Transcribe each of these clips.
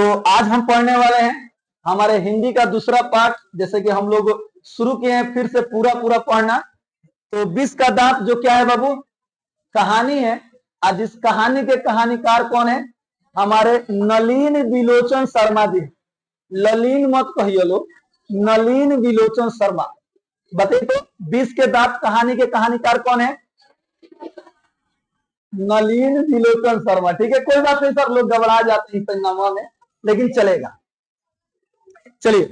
तो आज हम पढ़ने वाले हैं हमारे हिंदी का दूसरा पाठ, जैसे कि हम लोग शुरू किए हैं फिर से पूरा पूरा पढ़ना। तो 20 का दांत जो क्या है बाबू, कहानी है। आज इस कहानी के कहानीकार कौन है? हमारे नलिन विलोचन शर्मा जी। ललीन मत कहिए लोग, नलिन विलोचन शर्मा। बताइए तो 20 के दांत कहानी के कहानीकार कौन है? नलिन विलोचन शर्मा। ठीक है, कोई बात नहीं सर, लोग घबरा जाते हैं संगमा में, लेकिन चलेगा। चलिए,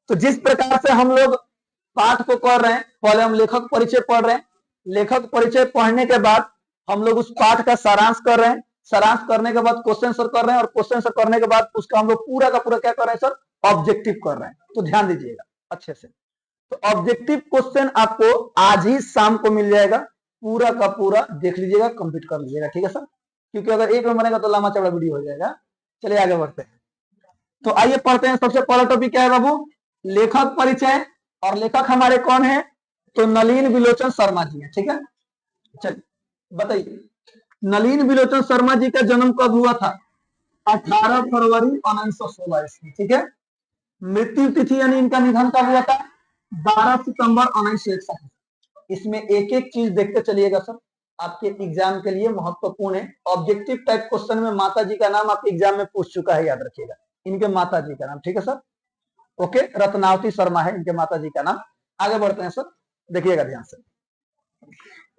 तो जिस प्रकार से हम लोग पाठ को कर रहे हैं, पहले हम लेखक परिचय पढ़ रहे हैं। लेखक परिचय पढ़ने के बाद हम लोग उस पाठ का सारांश कर रहे हैं। सारांश करने के बाद क्वेश्चन आंसर कर रहे हैं, और क्वेश्चन आंसर करने के बाद उसका हम लोग पूरा का पूरा क्या कर रहे हैं सर? ऑब्जेक्टिव कर रहे हैं। तो ध्यान दीजिएगा अच्छे से। तो ऑब्जेक्टिव क्वेश्चन आपको आज ही शाम को मिल जाएगा, पूरा का पूरा देख लीजिएगा, कंप्लीट कर लीजिएगा। ठीक है सर, क्योंकि अगर एक में बनेगा तो लंबा चौड़ा वीडियो हो जाएगा। चलिए आगे बढ़ते हैं। तो आइए पढ़ते हैं। सबसे पहला टॉपिक क्या है बाबू? लेखक परिचय। और लेखक हमारे कौन है? तो नलिन विलोचन शर्मा जी है। ठीक है, चलिए बताइए, नलिन विलोचन शर्मा जी का जन्म कब हुआ था? 18 फरवरी 1916 ईस्वी। ठीक है। मृत्यु तिथि यानी इनका निधन कब हुआ था? 12 सितंबर 1961। इसमें एक एक चीज देखते चलिएगा सर, आपके एग्जाम के लिए महत्वपूर्ण है। ऑब्जेक्टिव टाइप क्वेश्चन में माता जी का नाम आपके एग्जाम में पूछ चुका है, याद रखिएगा इनके माता जी का नाम। ठीक है सर, ओके, रत्नावती शर्मा है इनके माता जी का नाम। आगे बढ़ते हैं सर, देखिएगा ध्यान से।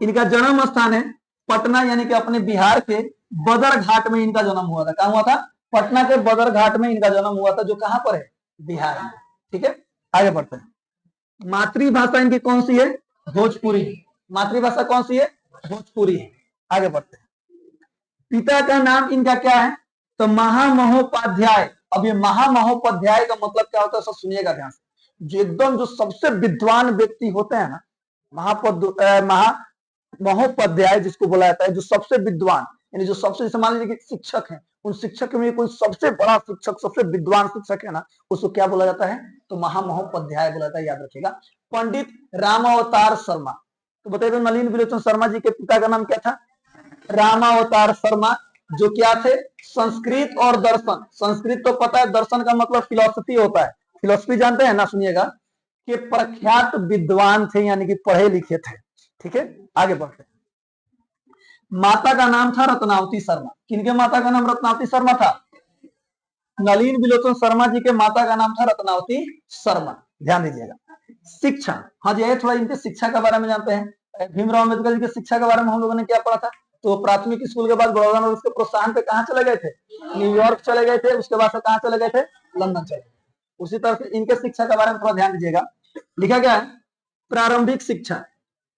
इनका जन्म स्थान है पटना, यानी कि अपने बिहार के बदर घाट में इनका जन्म हुआ था। कहां हुआ था? पटना के बदर घाट में इनका जन्म हुआ था, जो कहां पर है? बिहार में। ठीक है, आगे बढ़ते हैं। मातृभाषा इनकी कौन सी है? भोजपुरी। मातृभाषा कौन सी है? भोजपुरी है। आगे बढ़ते हैं। पिता का नाम इनका क्या है? तो महामहोपाध्याय। अब ये महामहोपाध्याय का मतलब क्या होता है सब सुनिएगा ध्यान से। जो एकदम जो सबसे विद्वान व्यक्ति होते हैं ना, महोपाध्याय जिसको बोला जाता है, जो सबसे विद्वान, यानी जो सबसे, जैसे मान लीजिए कि शिक्षक हैं, उन शिक्षक में कोई सबसे बड़ा शिक्षक, सबसे विद्वान शिक्षक है ना, उसको क्या बोला जाता है? तो महामहोपाध्याय बोला जाता है, याद रखिएगा। पंडित रामावतार शर्मा। तो बताइए, नलिन विलोचन शर्मा जी के पिता का नाम क्या था? रामावतार शर्मा, जो क्या थे? संस्कृत और दर्शन। संस्कृत तो पता है, दर्शन का मतलब फिलोसफी होता है। फिलोसफी जानते हैं ना, सुनिएगा, कि प्रख्यात विद्वान थे, यानी कि पढ़े लिखे थे। ठीक है, आगे बढ़ते हैं। माता का नाम था रत्नावती शर्मा। किनके माता का नाम रत्नावती शर्मा था? नलिन विलोचन शर्मा जी के माता का नाम था रत्नावती शर्मा। ध्यान दीजिएगा। शिक्षा, हाँ जी, थोड़ा इनके शिक्षा के बारे में जानते हैं। भीमराव अम्बेडकर जी की शिक्षा के बारे में हम लोगों ने क्या पढ़ा था? तो प्राथमिक स्कूल के बाद बड़ौदा में उसके प्रोत्साहन पे कहाँ चले गए थे? न्यूयॉर्क चले गए थे। उसके बाद से कहाँ चले गए थे? लंदन चले गए। उसी तरह से इनके शिक्षा के बारे में थोड़ा ध्यान दीजिएगा। लिखा गया है, प्रारंभिक शिक्षा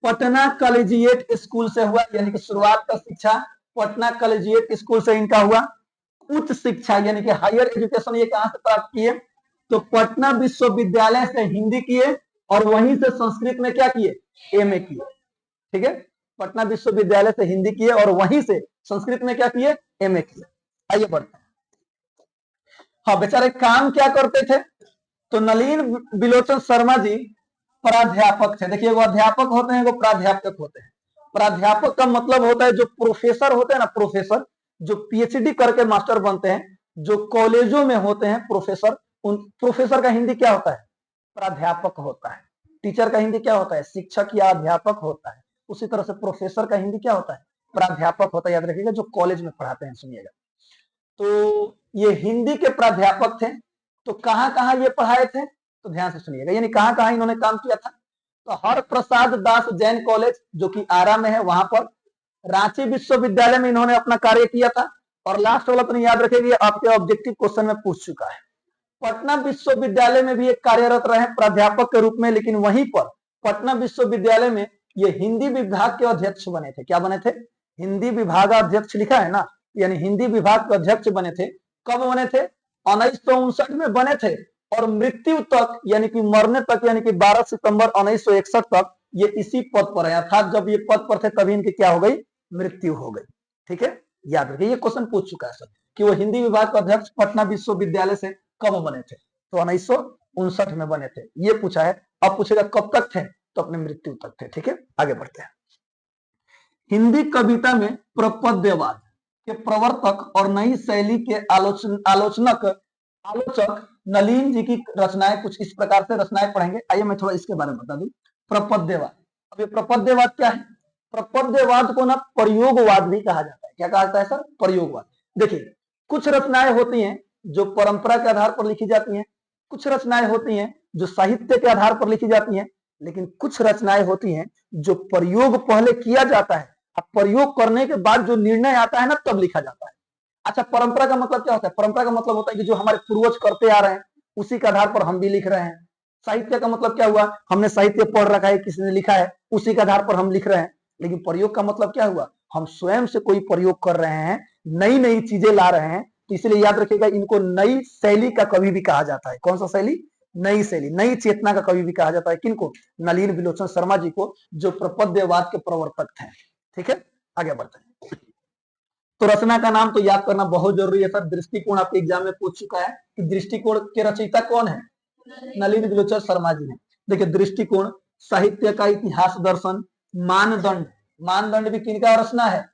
पटना कॉलेजिएट स्कूल से हुआ, यानी कि शुरुआत का शिक्षा पटना कॉलेजिएट स्कूल से इनका हुआ। उच्च शिक्षा यानी कि हायर एजुकेशन ये कहां से प्राप्त किए? तो पटना विश्वविद्यालय से हिंदी किए, और वहीं से संस्कृत में क्या किए? एमए किए। ठीक है, पटना विश्वविद्यालय से हिंदी किए और वहीं से संस्कृत में क्या किए? एमए किए। आइए बढ़ते हैं। हाँ, बेचारे काम क्या करते थे? तो नलिन विलोचन शर्मा जी प्राध्यापक थे। देखिए, वो अध्यापक होते हैं, वो प्राध्यापक होते हैं। प्राध्यापक का मतलब होता है जो प्रोफेसर होते हैं ना, प्रोफेसर जो पीएचडी करके मास्टर बनते हैं, जो कॉलेजों में होते हैं प्रोफेसर, उन प्रोफेसर का हिंदी क्या होता है? प्राध्यापक होता है। टीचर का हिंदी क्या होता है? शिक्षक या अध्यापक होता है। उसी तरह से प्रोफेसर का हिंदी क्या होता है? प्राध्यापक होता है। याद रखिएगा, जो कॉलेज में पढ़ाते हैं। सुनिएगा, तो ये हिंदी के प्राध्यापक थे। तो कहां कहां ये पढ़ाए थे? तो ध्यान से सुनिएगा, यानी कहां कहां इन्होंने काम किया था? तो हर प्रसाद दास जैन कॉलेज जो कि आरा में है, वहां पर। रांची विश्वविद्यालय में इन्होंने अपना कार्य किया था। और लास्ट वाला तो नहीं याद रखेगी, आपके ऑब्जेक्टिव क्वेश्चन में पूछ चुका है। पटना विश्वविद्यालय में भी एक कार्यरत रहे प्राध्यापक के रूप में, लेकिन वहीं पर पटना विश्वविद्यालय में ये हिंदी विभाग के अध्यक्ष बने थे। क्या बने थे? हिंदी विभागाध्यक्ष लिखा है ना, यानी हिंदी विभाग के अध्यक्ष बने थे। कब बने थे? 1959 में बने थे, और मृत्यु तक, यानी कि मरने तक, यानी कि 12 सितंबर 1961 तक ये इसी पद पर है। अर्थात जब ये पद पर थे तभी इनकी क्या हो गई? मृत्यु हो गई। ठीक है, याद रखिए, ये क्वेश्चन पूछ चुका है सर, कि वो हिंदी विभाग के अध्यक्ष पटना विश्वविद्यालय से कब बने थे? तो 1959 में बने थे, ये पूछा है। अब पूछेगा कब तक थे? तो अपने मृत्यु तक थे। ठीक है, आगे बढ़ते हैं। हिंदी कविता में प्रपद्यवाद, के प्रवर्तक और नई शैली के आलोचक नलीन जी की रचनाएं कुछ इस प्रकार से रचनाएं पढ़ेंगे। आइए मैं थोड़ा इसके बारे में बता दूं। प्रपद्यवाद, अब ये प्रपद्यवाद क्या है? प्रपद्यवाद को ना प्रयोगवाद भी कहा जाता है। क्या कहा जाता है सर? प्रयोगवाद। देखिए, कुछ रचनाएं होती हैं जो परंपरा के आधार पर लिखी जाती हैं, कुछ रचनाएं होती हैं जो साहित्य के आधार पर लिखी जाती हैं, लेकिन कुछ रचनाएं होती हैं जो प्रयोग पहले किया जाता है, अब प्रयोग करने के बाद जो निर्णय आता है ना, तब लिखा जाता है। अच्छा, परंपरा का मतलब क्या होता है? परंपरा का मतलब होता है कि जो हमारे पूर्वज करते आ रहे हैं उसी के आधार पर हम भी लिख रहे हैं। साहित्य का मतलब क्या हुआ? हमने साहित्य पढ़ रखा है, किसी ने लिखा है, उसी के आधार पर हम लिख रहे हैं। लेकिन प्रयोग का मतलब क्या हुआ? हम स्वयं से कोई प्रयोग कर रहे हैं, नई नई चीजें ला रहे हैं। तो इसलिए याद रखिएगा, इनको नई शैली का कवि भी कहा जाता है। कौन सा शैली? नई शैली, नई चेतना का कवि भी कहा जाता है। किनको? नलिन विलोचन शर्मा जी को, जो प्रपद्यवाद के प्रवर्तक थे। ठीक है, आगे बढ़ते हैं। तो रचना का नाम तो याद करना बहुत जरूरी है सर। दृष्टिकोण आपके एग्जाम में पूछ चुका है कि दृष्टिकोण के रचयिता कौन है? नलिन विलोचन शर्मा जी ने। देखिए, दृष्टिकोण, साहित्य का इतिहास दर्शन, मानदंड, मानदंड भी किनका रचना है?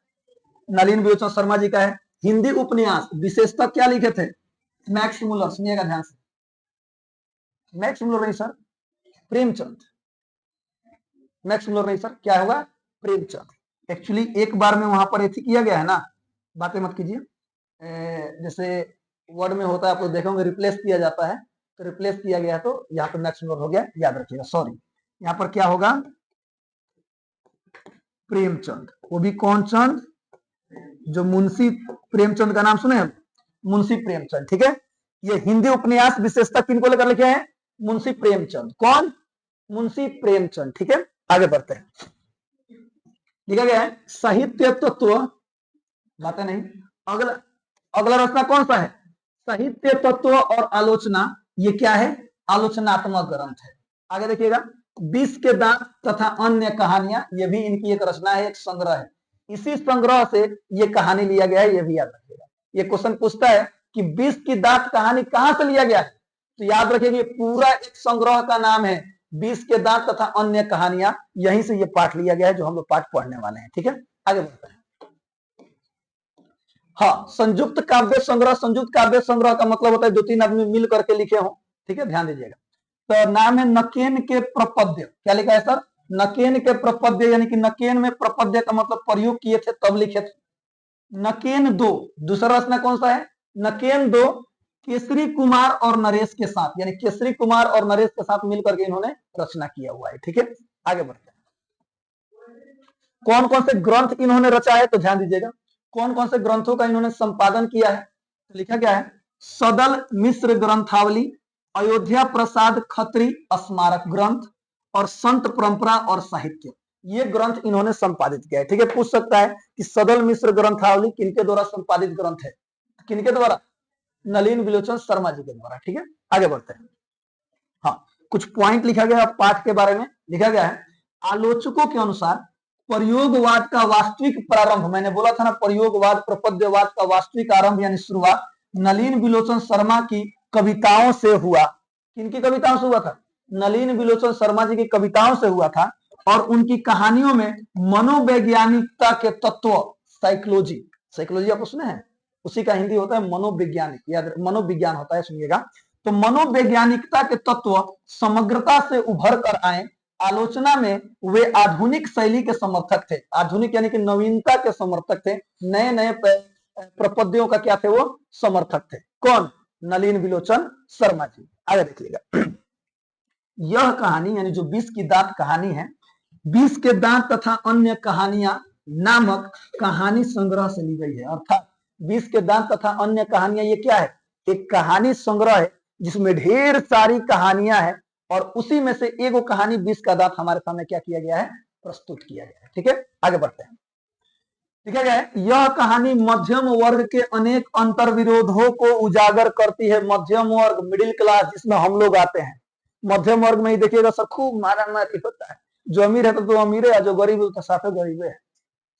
नलिन विलोचन शर्मा जी का है। हिंदी उपन्यास विशेषता क्या लिखे थे? मैक्स मुलर, सुनिएगा ध्यान से। मैक्स मुलर नहीं सर, प्रेमचंद। मैक्स मुलर नहीं सर, क्या होगा? प्रेमचंद। एक्चुअली एक बार में वहां पर एथी किया गया है ना, बातें मत कीजिए। जैसे वर्ड में होता है, आप लोग देखोगे रिप्लेस किया जाता है, तो रिप्लेस किया गया, तो यहाँ पर मैक्स मुलर हो गया, याद रखिएगा। सॉरी, यहाँ पर क्या होगा? प्रेमचंद। वो भी कौन चंद? जो मुंशी प्रेमचंद का नाम सुने हैं, मुंशी प्रेमचंद। ठीक है, ये हिंदी उपन्यास विशेषता किनको लेकर लिखे हैं? मुंशी प्रेमचंद। कौन? मुंशी प्रेमचंद। ठीक है, आगे बढ़ते हैं। लिखा गया है साहित्य तत्व, बातें नहीं। अगला अगला रचना कौन सा है? साहित्य तत्व और आलोचना। ये क्या है? आलोचनात्मक ग्रंथ है। आगे देखिएगा, 20 के दांत तथा अन्य कहानियां, ये भी इनकी एक रचना है, एक संग्रह है। इसी संग्रह से ये कहानी लिया गया है, ये भी याद रखिएगा। ये क्वेश्चन पूछता है कि 20 की दांत कहानी कहां से लिया गया है, तो याद रखिएगा पूरा एक संग्रह का नाम है 20 के दांत तथा अन्य कहानियां। यहीं से ये पाठ लिया गया है जो हम लोग पाठ पढ़ने वाले हैं। ठीक है, आगे बढ़ते हैं। हाँ, संयुक्त काव्य संग्रह। संयुक्त काव्य संग्रह का मतलब होता है 2-3 आदमी मिल करके लिखे हो। ठीक है, ध्यान दीजिएगा। तो नाम है नकेन के प्रपद्य। क्या लिखा है सर? नकेन के प्रपद्य, यानी कि नकेन में प्रपद्य का मतलब प्रयोग किए थे तब लिखे थे। नकेन 2, दूसरा रचना कौन सा है? नकेन 2 केसरी कुमार और नरेश के साथ, यानी केसरी कुमार और नरेश के साथ मिलकर के इन्होंने रचना किया हुआ है। ठीक है, आगे बढ़ते हैं। कौन कौन से ग्रंथ इन्होंने रचा है, तो ध्यान दीजिएगा। कौन कौन से ग्रंथों का इन्होंने संपादन किया है, तो लिखा क्या है? सदल मिश्र ग्रंथावली, अयोध्या प्रसाद खत्री स्मारक ग्रंथ, और संत परंपरा और साहित्य, ये ग्रंथ इन्होंने संपादित किया है। ठीक है, पूछ सकता है कि सदल मिश्र ग्रंथावली किनके द्वारा संपादित ग्रंथ है? किनके द्वारा? नलिन विलोचन शर्मा जी के द्वारा। ठीक है, आगे बढ़ते हैं। हाँ, कुछ पॉइंट लिखा गया पाठ के बारे में। लिखा गया है आलोचकों के अनुसार प्रयोगवाद का वास्तविक प्रारंभ, मैंने बोला था ना, प्रयोगवाद प्रपद्यवाद का वास्तविक आरंभ यानी शुरुआत नलिन विलोचन शर्मा की कविताओं से हुआ। किनकी कविताओं से हुआ था? नलिन विलोचन शर्मा जी की कविताओं से हुआ था। और उनकी कहानियों में मनोवैज्ञानिकता के तत्व, साइकोलॉजी, साइकोलॉजी आपको सुने हैं, उसी का हिंदी होता है मनोवैज्ञानिक, याद मनोविज्ञान होता है, सुनिएगा। तो मनोवैज्ञानिकता के तत्व समग्रता से उभर कर आए। आलोचना में वे आधुनिक शैली के समर्थक थे। आधुनिक यानी कि नवीनता के समर्थक थे। नए नए प्रपद्यों का क्या थे? वो समर्थक थे। कौन? नलिन विलोचन शर्मा जी। आगे देखिएगा, यह कहानी यानी जो 20 की दांत कहानी है, 20 के दांत तथा अन्य कहानियां नामक कहानी संग्रह से ली गई है। अर्थात 20 के दांत तथा अन्य कहानियां, ये क्या है? एक कहानी संग्रह है जिसमें ढेर सारी कहानियां हैं, और उसी में से एगो कहानी 20 का दांत हमारे सामने क्या किया गया है? प्रस्तुत किया गया है। ठीक है, आगे बढ़ते हैं। लिखा गया है यह कहानी मध्यम वर्ग के अनेक अंतर्विरोधों को उजागर करती है। मध्यम वर्ग, मिडिल क्लास, जिसमें हम लोग आते हैं, मध्यम वर्ग में ही देखिएगा सर खूब मारा मारी होता है। जो अमीर है तो अमीर है, जो गरीब है तो साफे गरीब है।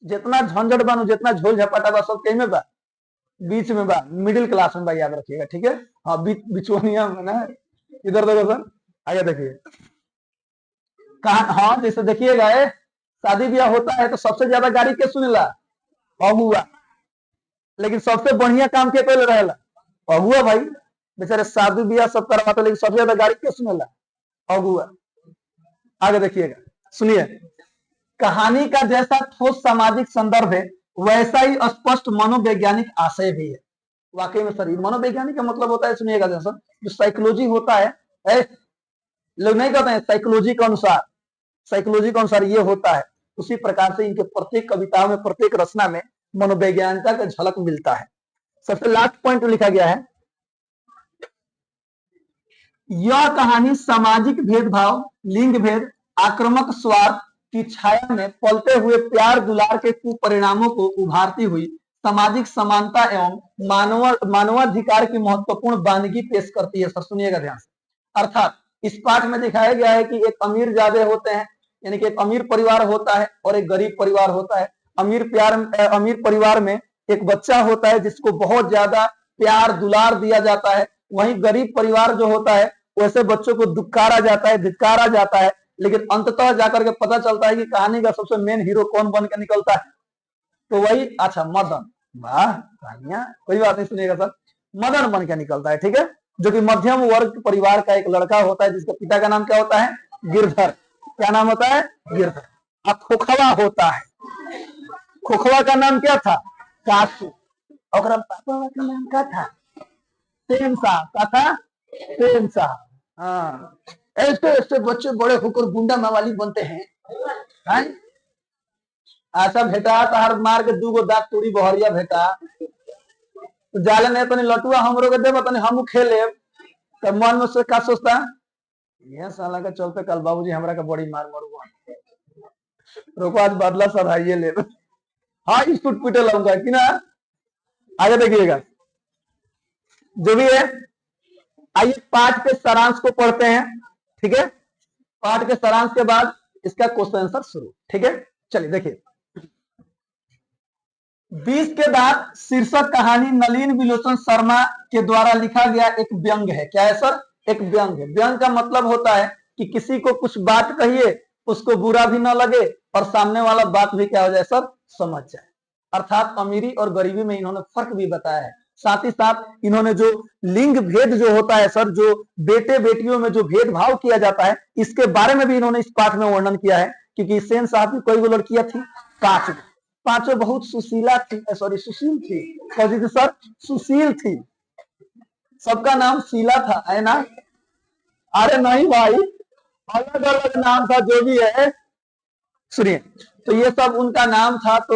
जितना झंझट बानो, जितना झोल झपाटा बा, सब कहीं में बा, बीच में बा, मिडिल क्लास में बा, याद रखिएगा। ठीक है, हाँ, बिचौनिया में ना। इधर देखो सर, आगे देखिए। हाँ, जैसे देखिएगा शादी ब्याह होता है तो सबसे ज्यादा गाड़ी के सुनेला? अगुआ। लेकिन सबसे बढ़िया काम के पहले रहेला अगुआ भाई। बेचारे शादी ब्याह सब करवाते, लेकिन सबसे ज्यादा गाड़ी क्यों सुनेला? अगुआ। आगे देखिएगा, सुनिए। कहानी का जैसा ठोस सामाजिक संदर्भ है, वैसा ही स्पष्ट मनोवैज्ञानिक आशय भी है। वाकई में सर, मनोवैज्ञानिक का मतलब होता है, सुनिएगा जैसा जो साइकोलॉजी होता है, लोग नहीं कहते हैं साइकोलॉजी के अनुसार, साइकोलॉजी के अनुसार ये होता है, उसी प्रकार से इनके प्रत्येक कविताओं में, प्रत्येक रचना में मनोवैज्ञानिकता का झलक मिलता है। सबसे लास्ट पॉइंट लिखा गया है, यह कहानी सामाजिक भेदभाव, लिंग भेद, आक्रामक स्वार्थ की छाया में पलते हुए प्यार दुलार के कुपरिणामों को उभारती हुई सामाजिक समानता एवं मानवाधिकार की महत्वपूर्ण वानगी पेश करती है। सर सुनिएगा ध्यान से। अर्थात इस पाठ में दिखाया गया है कि एक अमीर ज्यादा होते हैं, यानी कि एक अमीर परिवार होता है और एक गरीब परिवार होता है। अमीर परिवार में एक बच्चा होता है जिसको बहुत ज्यादा प्यार दुलार दिया जाता है। वहीं गरीब परिवार जो होता है, वैसे बच्चों को दुत्कारा जाता है, धिक्कारा जाता है। लेकिन अंततः जाकर के पता चलता है कि कहानी का सबसे मेन हीरो कौन बन के निकलता है, तो वही, अच्छा, मदन। वाह, कहानियां कोई बात नहीं, सुनिएगा सर। मदन बन के निकलता है, ठीक है, जो कि मध्यम वर्ग परिवार का एक लड़का होता है, जिसके पिता का नाम क्या होता है? गिरधर। क्या नाम होता है? गिरधर। अब खोखवा होता है, खोखवा का नाम क्या था? कासू। और पापा का नाम क्या था? तेनसा। क्या था? तेनसा। हाँ, ऐसे ऐसे बच्चे बड़े होकर गुंडा मवाली बनते हैं। ऐसा भेटा तार मार के दूगो दांत तोड़ी बहरिया भेटा, तो जाले नहीं तनी लटुआ हमरो के देबो तनी हम खेले। तो मन में से का सोचता, ये साला का चलते कल बाबूजी हमरा का बड़ी मार मारूंगा, रोको आज बदला सधाइए ले। हाँ, इस टूट पीटे लाऊंगा कि ना। आगे देखिएगा, जो भी है, आइए पाठ के सारांश को पढ़ते हैं, ठीक है। पाठ के सारांश के बाद इसका क्वेश्चन आंसर शुरू, ठीक है। चलिए देखिए, 20 के बाद शीर्षक कहानी नलिन विलोचन शर्मा के द्वारा लिखा गया एक व्यंग है। क्या है सर? एक व्यंग है। व्यंग का मतलब होता है कि किसी को कुछ बात कहिए, उसको बुरा भी ना लगे और सामने वाला बात भी क्या हो जाए सर? समझ जाए। अर्थात अमीरी और गरीबी में इन्होंने फर्क भी बताया है। साथ ही साथ इन्होंने जो लिंग भेद जो होता है सर, जो बेटे बेटियों में जो भेदभाव किया जाता है, इसके बारे में भी इन्होंने इस पाठ में वर्णन किया है। क्योंकि सेन साहब की कई गो लड़कियां थी? 5। पांचों बहुत सुशीला थी, सॉरी सुशील थी। कैसी थी सर? सुशील थी। सबका नाम शीला था, है ना? अरे नहीं भाई, अलग अलग नाम था, जो भी है। सुनिए, तो ये सब उनका नाम था। तो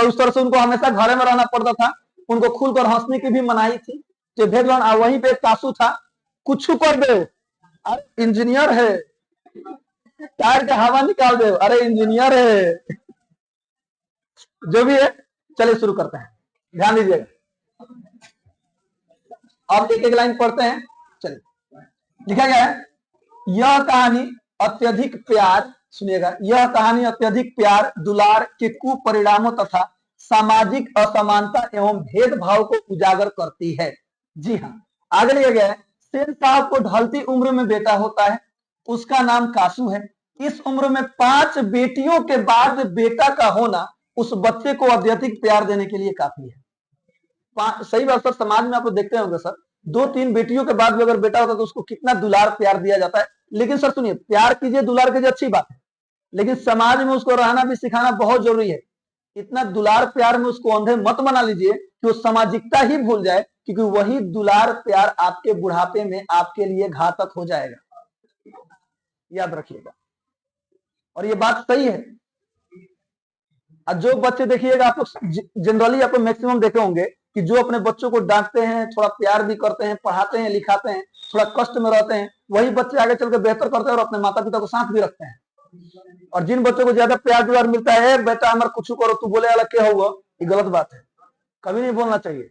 उस तरह से उनको हमेशा घर में रहना पड़ता था। उनको खुलकर हंसने की भी मनाही थी। जो भेदभाव, वहीं पे कासू था, कुछ कर दे, अरे इंजीनियर है, टायर का हवा निकाल दे, अरे इंजीनियर है। जो भी है, चलिए शुरू करते हैं, ध्यान दीजिएगा। अब एक एक लाइन पढ़ते हैं। चलिए, लिखा गया है, यह कहानी अत्यधिक प्यार, सुनिएगा, यह कहानी अत्यधिक प्यार दुलार के कुपरिणामों तथा सामाजिक असमानता एवं भेदभाव को उजागर करती है। जी हाँ, आगे लिखा गया है, सेन साहब को ढलती उम्र में बेटा होता है, उसका नाम कासू है। इस उम्र में 5 बेटियों के बाद बेटा का होना उस बच्चे को अत्यधिक प्यार देने के लिए काफी है। सही बात सर, समाज में आप देखते होंगे सर, 2-3 बेटियों के बाद भी अगर बेटा होता है तो उसको कितना दुलार प्यार दिया जाता है। लेकिन सर सुनिए, प्यार कीजिए, दुलार कीजिए, अच्छी बात है, लेकिन समाज में उसको रहना भी सिखाना बहुत जरूरी है। इतना दुलार प्यार में उसको अंधे मत बना लीजिए कि वो सामाजिकता ही भूल जाए, क्योंकि वही दुलार प्यार आपके बुढ़ापे में आपके लिए घातक हो जाएगा। याद रखिएगा, और ये बात सही है। जो बच्चे देखिएगा, आप लोग जनरली आप लोग मैक्सिमम देखे होंगे कि जो अपने बच्चों को डांटते हैं, थोड़ा प्यार भी करते हैं, पढ़ाते हैं, लिखाते हैं, थोड़ा कष्ट में रहते हैं, वही बच्चे आगे चलकर बेहतर करते हैं और अपने माता पिता को साथ भी रखते हैं। और जिन बच्चों को ज्यादा प्यार दुलार मिलता है, बेटा हमारा कुछ करो, तू बोले अलग क्या हुआ, ये गलत बात है, कभी नहीं बोलना चाहिए।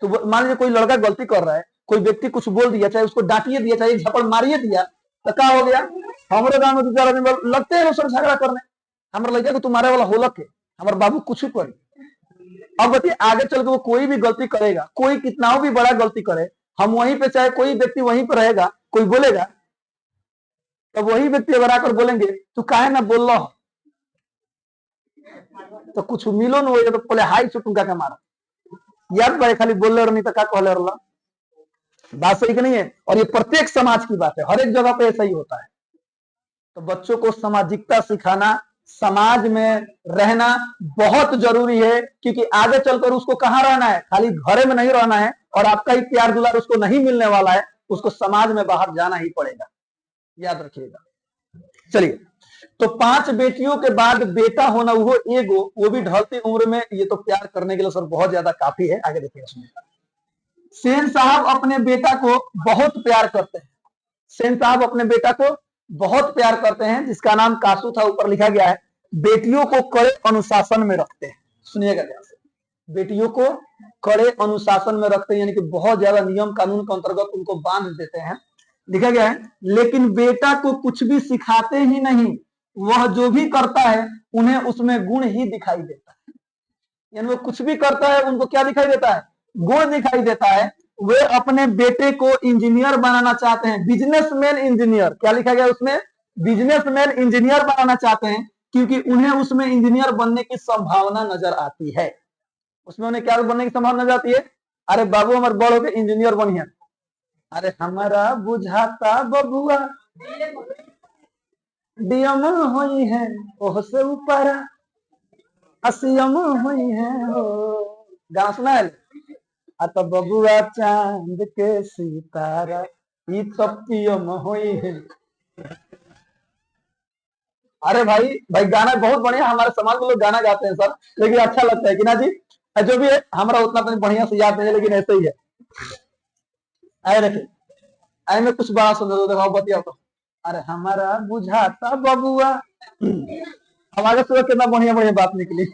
तो मान लीजिए कोई लड़का गलती कर रहा है, कोई व्यक्ति कुछ बोल दिया, चाहे उसको डांटिए दिया, चाहे झपड़ मारिए दिया, तो क्या हो गया? हमारे गांव में 2-4 आदमी लगते हैं झगड़ा करने, हमारे लड़का को तुम्हारे वाला होलक है, हमारे बाबू कुछ कर। अब बताइए, आगे चल के वो कोई भी गलती करेगा, कोई कितना भी बड़ा गलती करे, हम वहीं पे, चाहे कोई व्यक्ति वहीं पर रहेगा, कोई बोलेगा, तो वही व्यक्ति अगर आकर बोलेंगे तू काहे ना बोल रहा, तो कुछ मिलो न हो, तो पहले हाई से टूका के मारा, याद भाई खाली बोल रहे नहीं तो क्या कहले रहा, बात सही कि नहीं है। और ये प्रत्येक समाज की बात है, हर एक जगह पे ऐसा ही होता है। तो बच्चों को सामाजिकता सिखाना, समाज में रहना बहुत जरूरी है, क्योंकि आगे चलकर उसको कहाँ रहना है, खाली घरे में नहीं रहना है, और आपका ही प्यार दुलार उसको नहीं मिलने वाला है, उसको समाज में बाहर जाना ही पड़ेगा, याद रखिएगा। चलिए, तो 5 बेटियों के बाद बेटा होना वो एगो, वो भी ढलती उम्र में, ये तो प्यार करने के लिए सर बहुत ज्यादा काफी है। आगे देखिए, सेन साहब अपने बेटा को बहुत प्यार करते हैं, सेन साहब अपने बेटा को बहुत प्यार करते हैं, जिसका नाम कासू था, ऊपर लिखा गया है। बेटियों को कड़े अनुशासन में रखते हैं, सुनिएगा ध्यान से, बेटियों को कड़े अनुशासन में रखते हैं, यानी कि बहुत ज्यादा नियम कानून के अंतर्गत उनको बांध देते हैं। लिखा गया है, लेकिन बेटा को कुछ भी सिखाते ही नहीं, वह जो भी करता है उन्हें उसमें गुण ही दिखाई देता है। यानी वो कुछ भी करता है, उनको क्या दिखाई देता है, गुण दिखाई देता है। वे अपने बेटे को इंजीनियर बनाना चाहते हैं, बिजनेसमैन इंजीनियर, क्या लिखा गया उसमें, बिजनेसमैन इंजीनियर बनाना चाहते हैं, क्योंकि उन्हें उसमें इंजीनियर बनने की संभावना नजर आती है। उसमें उन्हें क्या बनने की संभावना नजर आती है, अरे बाबू हमारे बड़ों के इंजीनियर बनिए, अरे हमारा बुझाता बबुआ डीएम हुई है, ओह से ऊपर असीम हुई है हो, गाना सुना है। तो बबुआ चांद के सितारा ई तपियम हुई है। अरे भाई भाई गाना बहुत बढ़िया, हमारे समाज में लोग गाना गाते हैं सर, लेकिन अच्छा लगता है कि ना जी, जो भी है हमारा उतना तो बढ़िया से याद नहीं है, लेकिन ऐसे ही है। आए रखे, आए में कुछ बड़ा सुन दो, देखो बतिया तो, अरे हमारा बुझाता बबुआ, हमारे सुबह कितना बढ़िया बढ़िया बात निकली,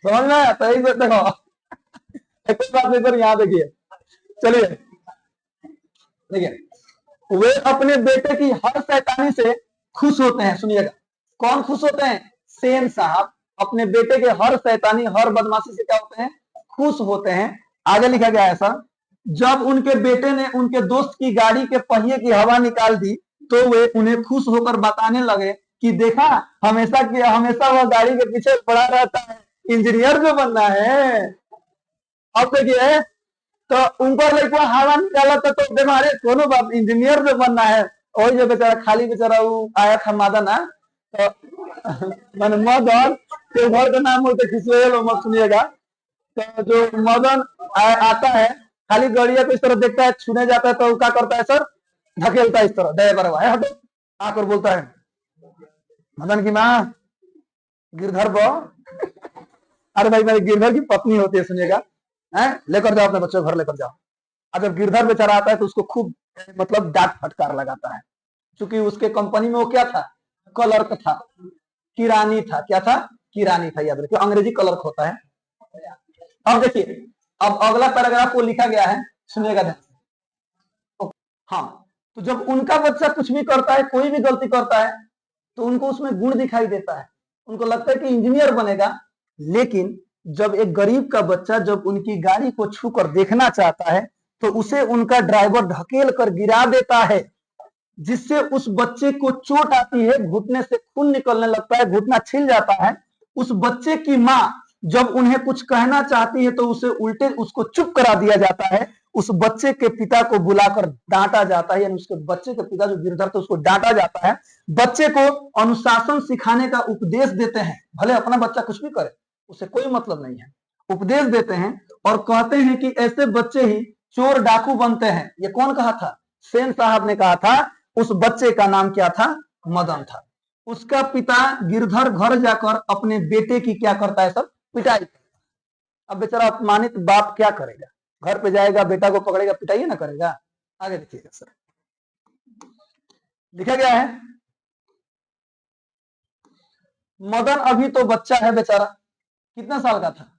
समझ में आया। तो देखो कुछ बात नहीं सर, यहाँ देखिए, चलिए देखिए, वे अपने बेटे की हर शैतानी से खुश होते हैं, सुनिएगा, कौन खुश होते हैं, सेन साहब अपने बेटे के हर शैतानी हर बदमाशी से क्या होते हैं, खुश होते हैं। आगे लिखा गया है सर, जब उनके बेटे ने उनके दोस्त की गाड़ी के पहिए की हवा निकाल दी, तो वे उन्हें खुश होकर बताने लगे कि देखा, हमेशा वह गाड़ी के पीछे पड़ा रहता है, इंजीनियर जो बनना है। अब देखिए, तो उनको लड़का हवा निकाला था, तो बीमारे कोनो बात, इंजीनियर जो बनना है, वही जो बेचारा खाली बेचारा वो आया था मदन, तो मैंने मदन के घर का नाम बोलते खिसवे लो मत सुनिएगा। तो जो मदन आता है, खाली गड़िया को इस तरह देखता है, छूने जाता है, तो क्या करता है सर, धकेलता है इस तरह, दया बरवा है, हटो, आकर बोलता है, मदन की माँ गिरधर बो, अरे भाई मेरी गिरधर की पत्नी होती है, सुनिएगा, लेकर जाओ अपने बच्चों घर लेकर जाओ। अब जब गिरधर बेचारा आता है तो उसको खूब मतलब डांट फटकार लगाता है, क्योंकि उसके कंपनी में वो क्या था, क्लर्क था, किरानी था, क्या था, किरानी था, याद रखिए, अंग्रेजी क्लर्क होता है। अब देखिए, अब अगला पैराग्राफ को लिखा गया है, सुनिएगा ध्यान से। हाँ, तो जब उनका बच्चा कुछ भी करता है, कोई भी गलती करता है, तो उनको उसमें गुण दिखाई देता है, उनको लगता है कि इंजीनियर बनेगा। लेकिन जब एक गरीब का बच्चा जब उनकी गाड़ी को छूकर देखना चाहता है, तो उसे उनका ड्राइवर ढकेल कर गिरा देता है, जिससे उस बच्चे को चोट आती है, घुटने से खून निकलने लगता है, घुटना छिल जाता है। उस बच्चे की माँ जब उन्हें कुछ कहना चाहती है, तो उसे उल्टे उसको चुप करा दिया जाता है। उस बच्चे के पिता को बुलाकर डांटा जाता है, यानी उसके बच्चे के पिता जो गिरधर थे उसको डांटा जाता है। बच्चे को अनुशासन सिखाने का उपदेश देते हैं, भले अपना बच्चा कुछ भी करे, उसे कोई मतलब नहीं है, उपदेश देते हैं और कहते हैं कि ऐसे बच्चे ही चोर डाकू बनते हैं। ये कौन कहा था, सेन साहब ने कहा था। उस बच्चे का नाम क्या था, मदन था। उसका पिता गिरधर घर जाकर अपने बेटे की क्या करता है सर, पिटाई। अब बेचारा अपमानित बाप क्या करेगा, घर पे जाएगा, बेटा को पकड़ेगा, पिटाई ना करेगा। आगे देखिएगा सर, लिखा गया है, मदन अभी तो बच्चा है बेचारा, कितना साल का था,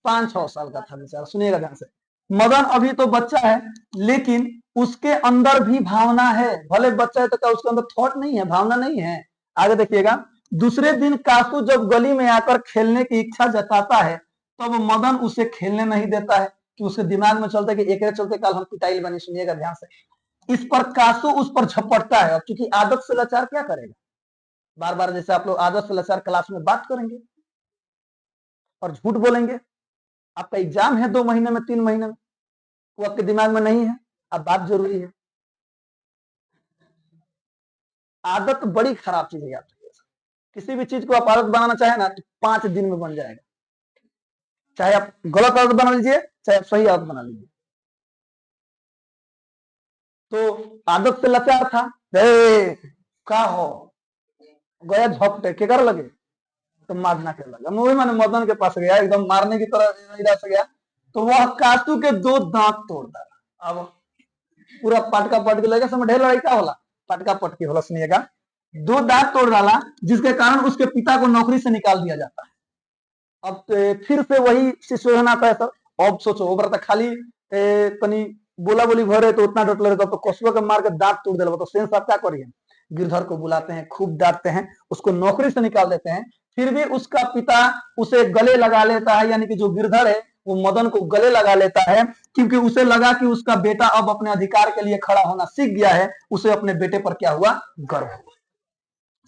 5-6 साल का था बेचारा, सुनिएगा ध्यान से। मदन अभी तो बच्चा है, लेकिन उसके अंदर भी भावना है। भले बच्चा है तो क्या उसके अंदर थॉट नहीं है, भावना नहीं है। आगे देखिएगा, दूसरे दिन कासू जब गली में आकर खेलने की इच्छा जताता है, तब तो मदन उसे खेलने नहीं देता है, कि उसके दिमाग में चलता है कि एक चलते कल हम पिटाई बनी। सुनिएगा ध्यान से, इस पर कासू उस पर झपटता है। अब क्योंकि आदत से लाचार क्या करेगा, बार बार जैसे आप लोग आदत से लाचार क्लास में बात करेंगे, और झूठ बोलेंगे। आपका एग्जाम है 2 महीने में, 3 महीने में, वो आपके दिमाग में नहीं है। अब बात जरूरी है, आदत बड़ी खराब चीज है याद रखिए। किसी भी चीज को आप आदत बनाना चाहे ना तो 5 दिन में बन जाएगा। चाहे आप गलत आदत बना लीजिए, चाहे आप सही आदत बना लीजिए। तो आदत से लाचार था, का हो गया झपटे के कर लगे तो मारना के लगा। मैं मैंने मदन के पास गया, एकदम मारने की तरह से गया, तो वह कासू के 2 दांत तोड़ डाला। अब पूरा पटका पट के लगा, समझ ढेर लड़ाई का होला, पटका पट के होला, सुनिएगा। 2 दांत तोड़ डाला, जिसके कारण उसके पिता को नौकरी से निकाल दिया जाता है। अब फिर से वही सिचुएशन आता है सर। अब सोचो ओबरा तो खाली तनी बोला बोली भरे तो उतना डट लगे, तो कछुआ के मार के दांत तोड़ दिला, तो सेंस आप क्या करिए, गिरधर को बुलाते हैं, खूब डांटते हैं, उसको नौकरी से निकाल देते हैं। फिर भी उसका पिता उसे गले लगा लेता है, यानी कि जो गिरधर है वो मदन को गले लगा लेता है, क्योंकि उसे लगा कि उसका बेटा अब अपने अधिकार के लिए खड़ा होना सीख गया है। उसे अपने बेटे पर क्या हुआ, गर्व हुआ।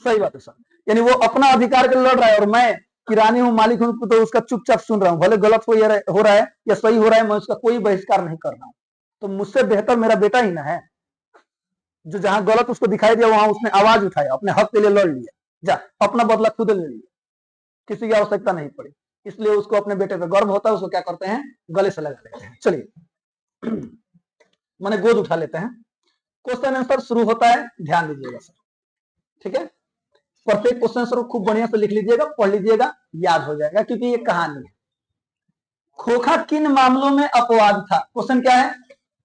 सही बात है सर, यानी वो अपना अधिकार के लिए लड़ रहा है और मैं किरानी हूँ, मालिक हूँ, तो उसका चुपचाप सुन रहा हूँ, भले गलत हो रहा है या सही हो रहा है, मैं उसका कोई बहिष्कार नहीं कर रहा हूँ। तो मुझसे बेहतर मेरा बेटा ही ना है, जो जहां गलत उसको दिखाई दिया वहां उसने आवाज उठाया, अपने हक के लिए लड़ लिया, जा अपना बदला खुद ले लिया, किसी की आवश्यकता नहीं पड़ी। इसलिए उसको अपने बेटे पे गर्व होता है, उसको क्या करते हैं, गले से लगा लेते हैं। चलिए मैंने गोद उठा लेते हैं। क्वेश्चन आंसर शुरू होता है, ध्यान दीजिएगा सर, ठीक है। प्रत्येक क्वेश्चन आंसर खूब बढ़िया से लिख लीजिएगा, पढ़ लीजिएगा, याद हो जाएगा, क्योंकि ये कहानी है। खोखा किन मामलों में अपवाद था? क्वेश्चन क्या है,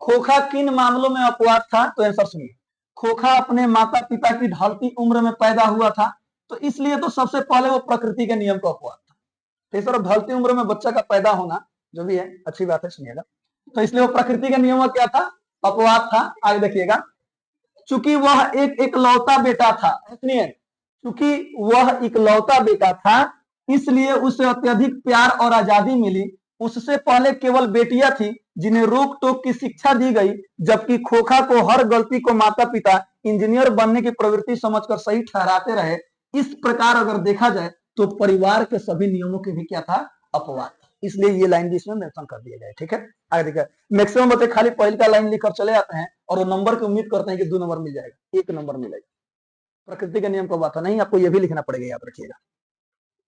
खोखा किन मामलों में अपवाद था? तो आंसर सुनिए, खोखा अपने माता पिता की ढलती उम्र में पैदा हुआ था, तो इसलिए तो सबसे पहले वो प्रकृति के नियम का अपवाद था। तो सर ढलती उम्र में बच्चा का पैदा होना जो भी है अच्छी बात है, सुनिएगा। तो इसलिए वो प्रकृति के नियम का क्या था, अपवाद था। आगे देखिएगा, चूंकि वह एक इकलौता बेटा था, सुनिए, चूंकि वह इकलौता बेटा था इसलिए उसे अत्यधिक प्यार और आजादी मिली। उससे पहले केवल बेटियां थी जिन्हें रोक टोक की शिक्षा दी गई, जबकि खोखा को हर गलती को माता पिता इंजीनियर बनने की प्रवृत्ति समझकर सही ठहराते रहे। इस प्रकार अगर देखा जाए तो परिवार के सभी नियमों के भी क्या था, अपवाद। इसलिए ये लाइन भी इसमें मेंशन कर दिया गया है, ठीक है। आगे देखिए, मैक्सिमम बच्चे खाली पहले का लाइन लिखकर चले आते हैं और वो नंबर की उम्मीद करते हैं कि 2 नंबर मिल जाएगा, 1 नंबर मिलेगा। प्रकृति के नियम को बात नहीं, आपको यह भी लिखना पड़ेगा, याद रखिएगा।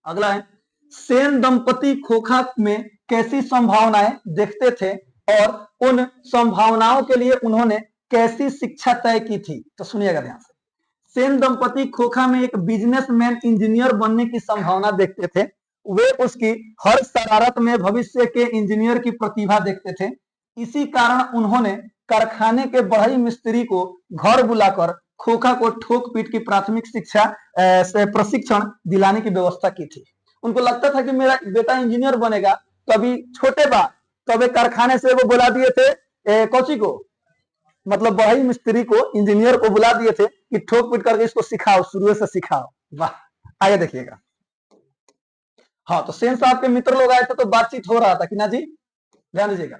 अगला है, सेन दंपति खोखा में कैसी संभावनाएं देखते थे और उन संभावनाओं के लिए उन्होंने कैसी शिक्षा तय की थी? तो सुनिएगा ध्यान से। सेन दंपति खोखा में एक बिजनेसमैन इंजीनियर बनने की संभावना देखते थे। वे उसकी हर शरारत में भविष्य के इंजीनियर की प्रतिभा देखते थे। इसी कारण उन्होंने कारखाने के बढ़ई मिस्त्री को घर बुलाकर खोखा को ठोक पीट की प्राथमिक शिक्षा से प्रशिक्षण दिलाने की व्यवस्था की थी। उनको लगता था कि मेरा बेटा इंजीनियर बनेगा, तो अभी छोटे बा, तो अभी कारखाने से वो बुला दिए थे कोची को, मतलब बढ़ई मिस्त्री को, इंजीनियर को बुला दिए थे कि ठोक पीट करके इसको सिखाओ, शुरू से सिखाओ। वाह, आगे देखिएगा। हाँ, तो सेन साहब के मित्र लोग आए थे तो बातचीत हो रहा था कि ना जी, ध्यान दीजिएगा।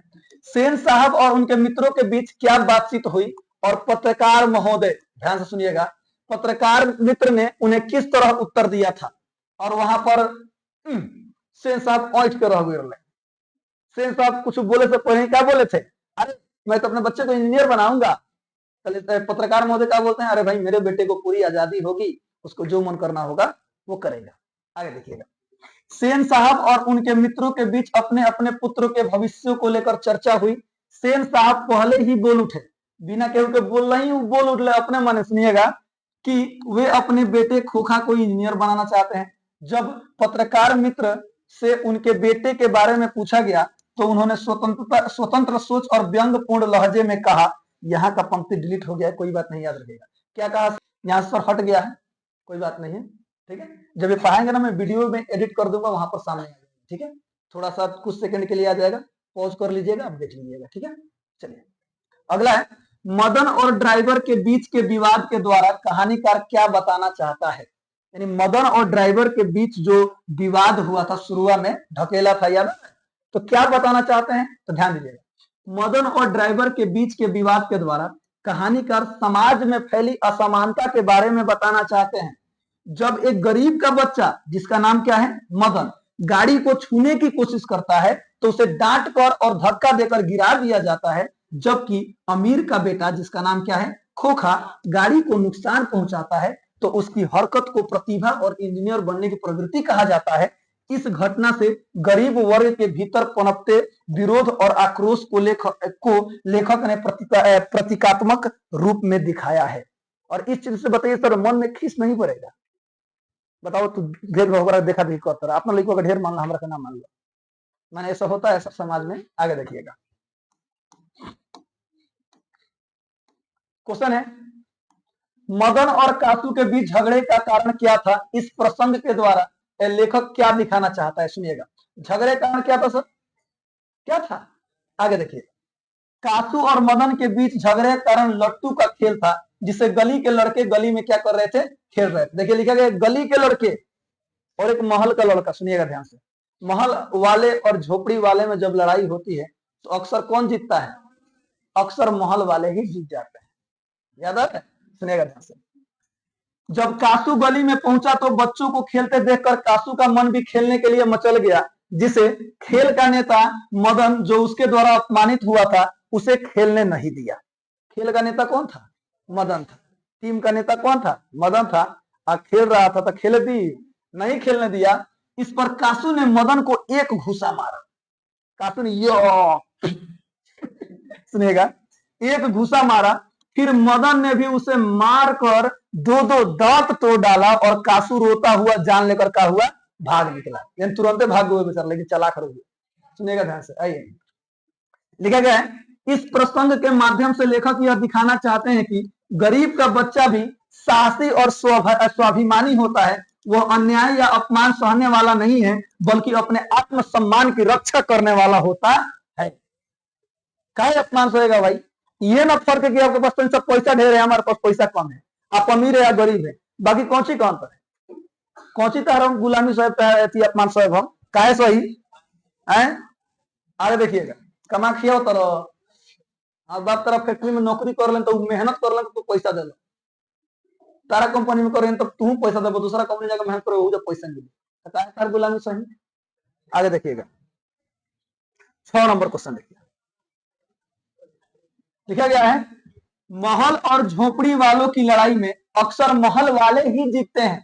सेन साहब और उनके मित्रों के बीच क्या बातचीत हुई और पत्रकार महोदय, ध्यान से सुनिएगा, पत्रकार मित्र ने उन्हें किस तरह उत्तर दिया था? और वहां पर सेन साहब ऐठ के रह गए। सेन साहब कुछ बोले से पहले क्या बोले थे, अरे मैं तो अपने बच्चे को इंजीनियर बनाऊंगा। पत्रकार महोदय क्या बोलते हैं, अरे भाई मेरे बेटे को पूरी आजादी होगी, उसको जो मन करना होगा वो करेगा। आगे देखिएगा, सेन साहब और उनके मित्रों के बीच अपने अपने पुत्र के भविष्य को लेकर चर्चा हुई। सेन साहब पहले ही बोल उठे, बिना केहू के बोल रही बोल उठे अपने मन, सुनिएगा, कि वे अपने बेटे खोखा को इंजीनियर बनाना चाहते हैं। जब पत्रकार मित्र से उनके बेटे के बारे में पूछा गया तो उन्होंने स्वतंत्र सोच और व्यंग्यपूर्ण लहजे में कहा, यहाँ का पंक्ति डिलीट हो गया है, कोई बात नहीं, याद रखेगा। क्या कहा, यहाँ से हट गया है, कोई बात नहीं है, ठीक है। जब ये पढ़ाएंगे ना मैं वीडियो में एडिट कर दूंगा, वहां पर सामने आ जाएगा, ठीक है। थोड़ा सा कुछ सेकंड के लिए आ जाएगा, पॉज कर लीजिएगा, आप देख लीजिएगा, ठीक है। चलिए अगला है, मदन और ड्राइवर के बीच के विवाद के द्वारा कहानीकार क्या बताना चाहता है? यानी मदन और ड्राइवर के बीच जो विवाद हुआ था, शुरुआत में ढकेला था, याद है, तो क्या बताना चाहते हैं? तो ध्यान दीजिएगा, मदन और ड्राइवर के बीच के विवाद के द्वारा कहानीकार समाज में फैली असमानता के बारे में बताना चाहते हैं। जब एक गरीब का बच्चा, जिसका नाम क्या है, मदन, गाड़ी को छूने की कोशिश करता है तो उसे डांट कर और धक्का देकर गिरा दिया जाता है, जबकि अमीर का बेटा जिसका नाम क्या है, खोखा, गाड़ी को नुकसान पहुंचाता है तो उसकी हरकत को प्रतिभा और इंजीनियर बनने की प्रवृत्ति कहा जाता है। इस घटना से गरीब वर्ग के भीतर पनपते विरोध और आक्रोश को लेखक ने प्रतीकात्मक रूप में दिखाया है। और इस चीज से बताइए सर, मन में खींच नहीं पड़ेगा? बताओ तू ढेर होगा देखा देखी करता अपना लिखो का ढेर मान लो, हमारा नाम मान लो, मैंने ऐसा होता है सब समाज में। आगे देखिएगा, क्वेश्चन है, मदन और कासू के बीच झगड़े का कारण क्या था? इस प्रसंग के द्वारा लेखक क्या दिखाना चाहता है? सुनिएगा, झगड़े का कारण क्या था सर, क्या था? आगे देखिए, कासू और मदन के बीच झगड़े के कारण लट्टू का खेल था, जिसे गली के लड़के गली में क्या कर रहे थे, खेल रहे थे। देखिए लिखा गया गली के लड़के और एक महल का लड़का। सुनिएगा ध्यान से, महल वाले और झोपड़ी वाले में जब लड़ाई होती है तो अक्सर कौन जीतता है? अक्सर महल वाले ही जीत जाते हैं। याद है? सुनिएगा ध्यान से, जब कासू गली में पहुंचा तो बच्चों को खेलते देखकर कासू का मन भी खेलने के लिए मचल गया, जिसे खेल का नेता मदन, जो उसके द्वारा अपमानित हुआ था, उसे खेलने नहीं दिया। खेल का नेता कौन था? मदन था। टीम का नेता कौन था? मदन था। खेल रहा था तो खेले दी नहीं, खेलने दिया। इस पर कासू ने मदन को एक घूसा मारा। कासू ने यो सुनिएगा, एक घूसा मारा, फिर मदन ने भी उसे मारकर दो दो दांत तोड़ डाला और कासू रोता हुआ जान लेकर क्या हुआ, भाग निकला। यानी तुरंत भाग गए बेचारा, लेकिन चला कर हुआ। सुनिएगा ध्यान से, आइए लिखा गया है, इस प्रसंग के माध्यम से लेखक यह दिखाना चाहते हैं कि गरीब का बच्चा भी साहसी और स्वाभिमानी होता है। वह अन्याय या अपमान सहने वाला नहीं है, बल्कि अपने आत्मसम्मान की रक्षा करने वाला होता है। क्या अपमान सहेगा भाई? ये ना फर्क है कि आपके पास सब पैसा ढेर है, हमारे पास पैसा कम है, आप अमीर है या गरीब है, बाकी कौन सी कौन पर है, कौन सी तरह गुलामी सहेब अपमान सहेब हम काहे सही है? आगे देखिएगा, कमा खिया तर बाप तरफ फैक्ट्री में नौकरी कर लें तो मेहनत कर लें तो पैसा दे लो, तारा कंपनी में करें तो तू पैसा दे, दूसरा कंपनी जाकर मेहनत करो जब पैसा मिले, तार गुलामी सही। आगे देखिएगा, 6 नंबर क्वेश्चन देखिए, लिखा गया है, महल और झोपड़ी वालों की लड़ाई में अक्सर महल वाले ही जीतते हैं,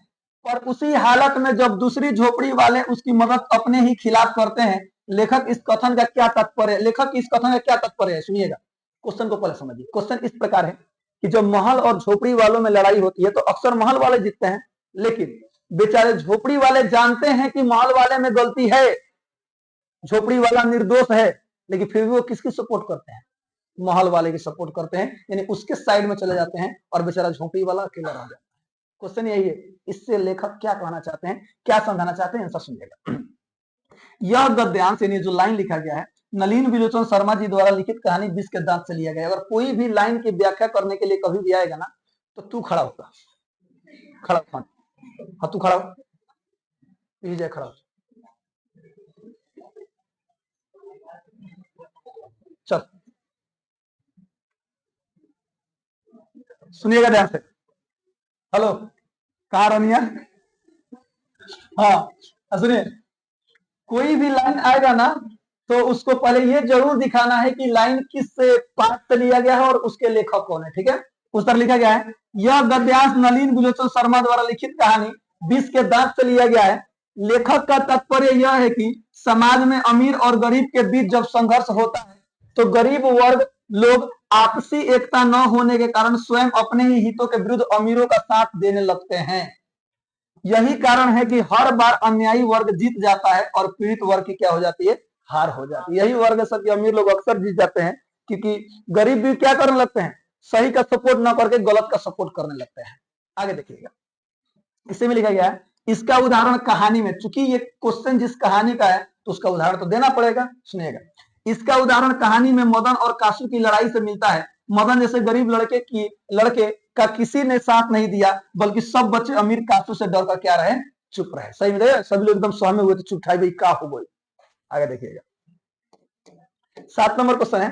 पर उसी हालत में जब दूसरी झोपड़ी वाले उसकी मदद अपने ही खिलाफ करते हैं। लेखक इस कथन का क्या तात्पर्य है? सुनिएगा, क्वेश्चन को पहले समझिए। क्वेश्चन इस प्रकार है कि जब महल और झोपड़ी वालों में लड़ाई होती है तो अक्सर महल वाले जीतते हैं, लेकिन बेचारे झोपड़ी वाले जानते हैं कि महल वाले में गलती है, झोपड़ी वाला निर्दोष है, लेकिन फिर भी वो किसकी सपोर्ट करते हैं? महल वाले की सपोर्ट करते हैं, यानी उसके साइड में चले जाते हैं और बेचारा झोपड़ी वाला अकेला रह जाता है। क्वेश्चन यही है, इससे लेखक क्या कहना चाहते हैं, क्या समझाना चाहते हैं, आंसर सुनिएगा। यह गद्यांश यानी जो लाइन लिखा गया है, नलिन विलोचन शर्मा जी द्वारा लिखित कहानी 20 के दांत से लिया गया। अगर कोई भी लाइन की व्याख्या करने के लिए कभी भी आएगा ना, तो तू खड़ा होगा, खड़ा हो, हाँ तू खड़ा हो, जय खड़ा हो, चल सुनिएगा ध्यान से। हेलो, कहाँ रनिया? हाँ सुनिए, कोई भी लाइन आएगा ना तो उसको पहले ये जरूर दिखाना है कि लाइन किस पाठ से लिया गया है और उसके लेखक कौन है। ठीक है, उस पर लिखा गया है, यह गद्यांश नलिन विलोचन शर्मा द्वारा लिखित कहानी 20 के दांत से लिया गया है। लेखक का तात्पर्य यह है कि समाज में अमीर और गरीब के बीच जब संघर्ष होता है तो गरीब वर्ग लोग आपसी एकता न होने के कारण स्वयं अपने ही हितों के विरुद्ध अमीरों का साथ देने लगते हैं। यही कारण है कि हर बार अन्यायी वर्ग जीत जाता है और पीड़ित वर्ग की क्या हो जाती है, हार हो जाती है। यही वर्ग है सब, अमीर लोग अक्सर जीत जाते हैं, क्योंकि गरीब भी क्या करने लगते हैं, सही का सपोर्ट ना करके गलत का सपोर्ट करने लगते हैं। आगे देखिएगा, इसी में लिखा गया है, इसका उदाहरण कहानी में, चूंकि ये क्वेश्चन जिस कहानी का है तो उसका उदाहरण तो देना पड़ेगा। सुनिएगा, इसका उदाहरण कहानी में मदन और कासू की लड़ाई से मिलता है। मदन जैसे गरीब लड़के का किसी ने साथ नहीं दिया, बल्कि सब बच्चे अमीर कासू से डर कर क्या रहे, चुप रहे। सही में सभी लोग एकदम सहमे हुए थे, चुप ठाई भाई का हो गई। आगे देखिएगा, 7 नंबर क्वेश्चन है,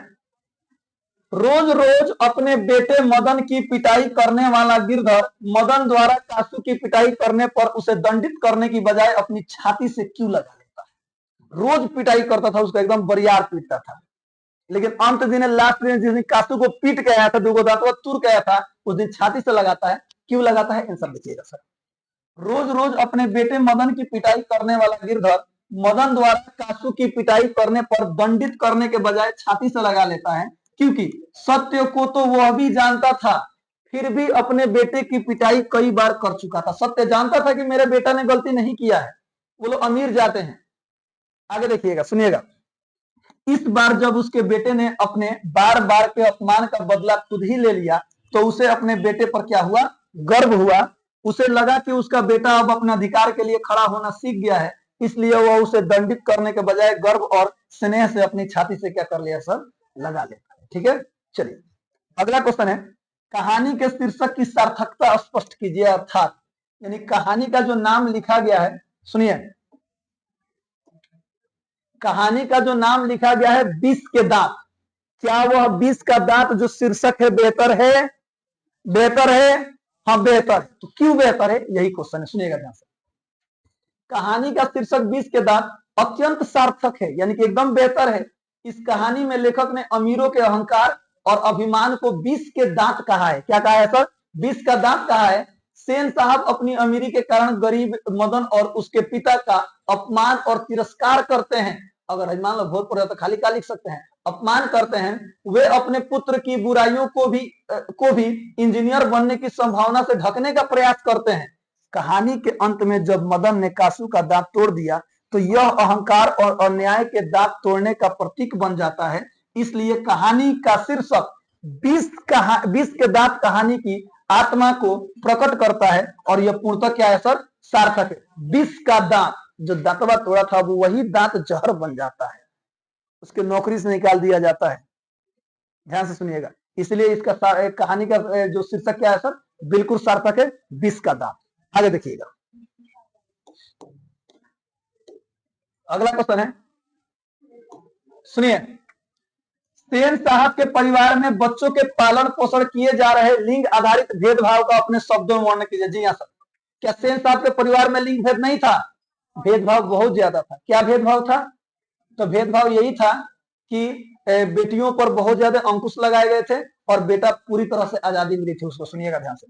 रोज रोज अपने बेटे मदन की पिटाई करने वाला गिरधर मदन द्वारा कासू की पिटाई करने पर उसे दंडित करने की बजाय अपनी छाती से क्यों लगा लेता रोज पिटाई करता था उसको, एकदम बरियार पीटता था। लेकिन अंत दिन लास्ट दिन जिस दिन कासू को पीट के आया था, दुगो दांतवा तुर के आया था, उस दिन छाती से लगाता है। क्यों लगाता है, आंसर देखिएगा सर। रोज रोज अपने बेटे मदन की पिटाई करने वाला गिरधर मदन द्वारा कासू की पिटाई करने पर दंडित करने के बजाय छाती से लगा लेता है, क्योंकि सत्य को तो वह भी जानता था, फिर भी अपने बेटे की पिटाई कई बार कर चुका था। सत्य जानता था कि मेरे बेटा ने गलती नहीं किया है। वो लोग अमीर जाते हैं। आगे देखिएगा, सुनिएगा। इस बार जब उसके बेटे ने अपने बार बार के अपमान का बदला खुद ही ले लिया, तो उसे अपने बेटे पर क्या हुआ, गर्व हुआ। उसे लगा कि उसका बेटा अब अपने अधिकार के लिए खड़ा होना सीख गया है, इसलिए वह उसे दंडित करने के बजाय गर्व और स्नेह से अपनी छाती से क्या कर लिया सर, लगा लेता है। ठीक है, चलिए अगला क्वेश्चन है, कहानी के शीर्षक की सार्थकता स्पष्ट कीजिए। अर्थात यानी कहानी का जो नाम लिखा गया है, सुनिए, कहानी का जो नाम लिखा गया है विष के दांत, क्या वह विष का दांत जो शीर्षक है बेहतर है? बेहतर है, हाँ बेहतर। तो क्यों बेहतर है, यही क्वेश्चन है, सुनिएगा ध्यान से। कहानी का शीर्षक विष के दांत अत्यंत सार्थक है, यानी कि एकदम बेहतर है। इस कहानी में लेखक ने अमीरों के अहंकार और अभिमान को विष के दांत कहा है। क्या कहा है सर, विष का दांत कहा है। सेन साहब अपनी अमीरी के कारण गरीब मदन और उसके पिता का अपमान और तिरस्कार करते हैं। अगर मान लो भोजपुर है तो खाली का लिख सकते हैं, अपमान करते हैं। वे अपने पुत्र की बुराइयों को भी इंजीनियर बनने की संभावना से ढकने का प्रयास करते हैं। कहानी के अंत में जब मदन ने कासू का दांत तोड़ दिया, तो यह अहंकार और अन्याय के दांत तोड़ने का प्रतीक बन जाता है। इसलिए कहानी का शीर्षक विष के दांत कहानी की आत्मा को प्रकट करता है, और यह पूर्णतः क्या है सर, सार्थक है। विष का दांत, जो दांतवा तोड़ा था वो वही दांत जहर बन जाता है, उसके नौकरी से निकाल दिया जाता है। ध्यान से सुनिएगा, इसलिए इसका कहानी का जो शीर्षक क्या है सर, बिल्कुल सार्थक है, विष का दांत। आगे देखिएगा, अगला क्वेश्चन है, सुनिए। सेन साहब के परिवार में बच्चों के पालन पोषण किए जा रहे लिंग आधारित भेदभाव का अपने शब्दों में वर्णन कीजिए। जी हाँ सर, क्या सेन साहब के परिवार में लिंग भेद नहीं था? भेदभाव बहुत ज्यादा था। क्या भेदभाव था? तो भेदभाव यही था कि बेटियों पर बहुत ज्यादा अंकुश लगाए गए थे और बेटा पूरी तरह से आजादी मिली थी उसको। सुनिएगा ध्यान से।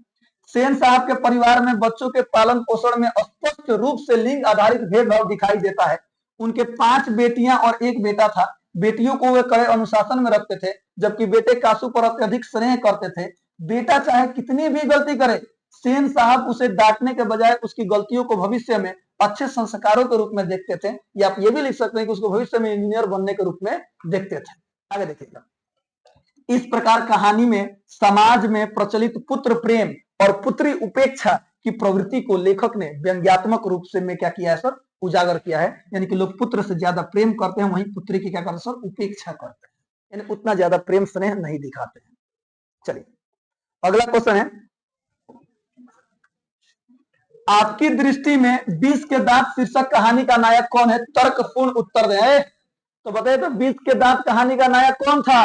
सेन साहब के परिवार में बच्चों के पालन पोषण में स्पष्ट रूप से लिंग आधारित भेदभाव दिखाई देता है। उनके 5 बेटियां और 1 बेटा था। बेटियों को वे कड़े अनुशासन में रखते थे, जबकि बेटे कासू पर अत्यधिक स्नेह करते थे। बेटा चाहे कितनी भी गलती करे, सेन साहब उसे डांटने के बजाय उसकी गलतियों को भविष्य में अच्छे संस्कारों के रूप में देखते थे, या आप ये भी लिख सकते हैं कि उसको भविष्य में इंजीनियर बनने के रूप में देखते थे। आगे देखिएगा, इस प्रकार कहानी में समाज में प्रचलित पुत्र प्रेम और पुत्री उपेक्षा की प्रवृत्ति को लेखक ने व्यंग्यात्मक रूप से में क्या किया है सर, उजागर किया है। यानी कि लोग पुत्र से ज्यादा प्रेम करते हैं, वहीं पुत्री की क्या करते हैं सर, उपेक्षा करते हैं, यानी उतना ज्यादा प्रेम स्नेह नहीं दिखाते हैं। चलिए अगला क्वेश्चन है, आपकी दृष्टि में विष के दांत शीर्षक कहानी का नायक कौन है? तर्कपूर्ण उत्तर दें। तो बताइए, तो विष के दांत कहानी का नायक कौन था?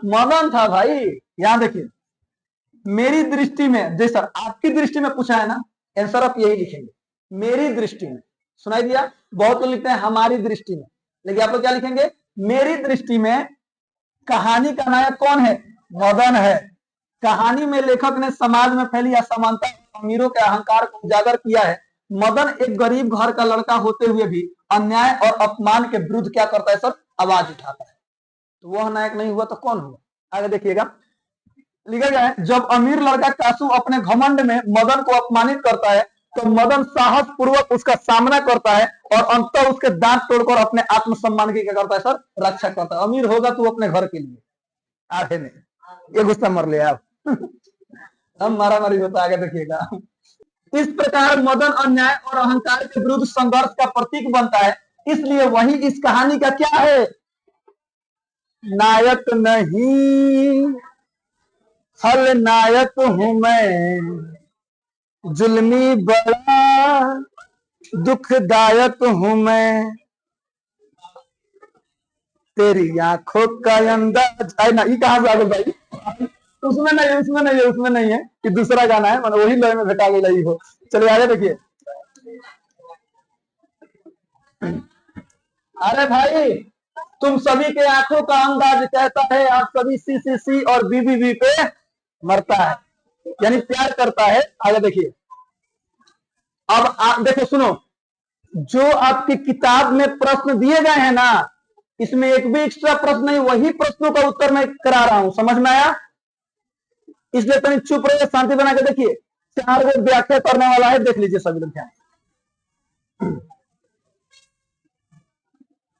मदन था भाई। यहां देखिए, मेरी दृष्टि में, जी सर आपकी दृष्टि में पूछा है ना, आंसर आप यही लिखेंगे, मेरी दृष्टि में। सुनाई दिया? बहुत लोग लिखते हैं हमारी दृष्टि में, लेकिन आप लोग क्या लिखेंगे, मेरी दृष्टि में कहानी का नायक कौन है? मदन है। कहानी में लेखक ने समाज में फैली असमानता, अमीरों के अहंकार को उजागर किया है। मदन एक गरीब घर का लड़का होते हुए भी अन्याय और अपमान के विरुद्ध क्या करता है सर, आवाज उठाता है। तो वह नायक नहीं हुआ तो कौन हुआ? आगे देखिएगा, लिखा गया है, जब अमीर लड़का कासू अपने घमंड में मदन को अपमानित करता है, तो मदन साहस पूर्वक उसका सामना करता है और अंततः उसके दांत तोड़कर अपने आत्मसम्मान की क्या करता है सर, रक्षा करता है। अमीर होगा तू अपने घर के लिए, आगे नहीं, ये गुस्सा मर ले आप। हम मारा मारी होता, आगे देखिएगा। इस प्रकार मदन अन्याय और अहंकार के विरुद्ध संघर्ष का प्रतीक बनता है। इसलिए वही इस कहानी का क्या है, नायक नहीं, खलनायक हूं मैं, जुल्मी बड़ा दुखदायक हूं मैं, तेरी आंखों का अंदाज है ना। ये कहां से आ गया भाई? उसमें नहीं है, उसमें नहीं है, उसमें नहीं है, कि दूसरा गाना है, मतलब वही लय में भेटा गई हो। चलिए आगे देखिए, अरे भाई, तुम सभी के आंखों का अंदाज कहता है आप सभी सीसीसी और बीबीबी पे मरता है, यानी प्यार करता है। आगे देखिए, अब आप देखो, सुनो, जो आपकी किताब में प्रश्न दिए गए हैं ना, इसमें एक भी एक्स्ट्रा प्रश्न नहीं, वही प्रश्नों का उत्तर मैं करा रहा हूं, समझ में आया? इसलिए तनी चुप रहिए, शांति बना के देखिए। 4 गो व्याख्या करने वाला है, देख लीजिए सभी लोग ध्यान।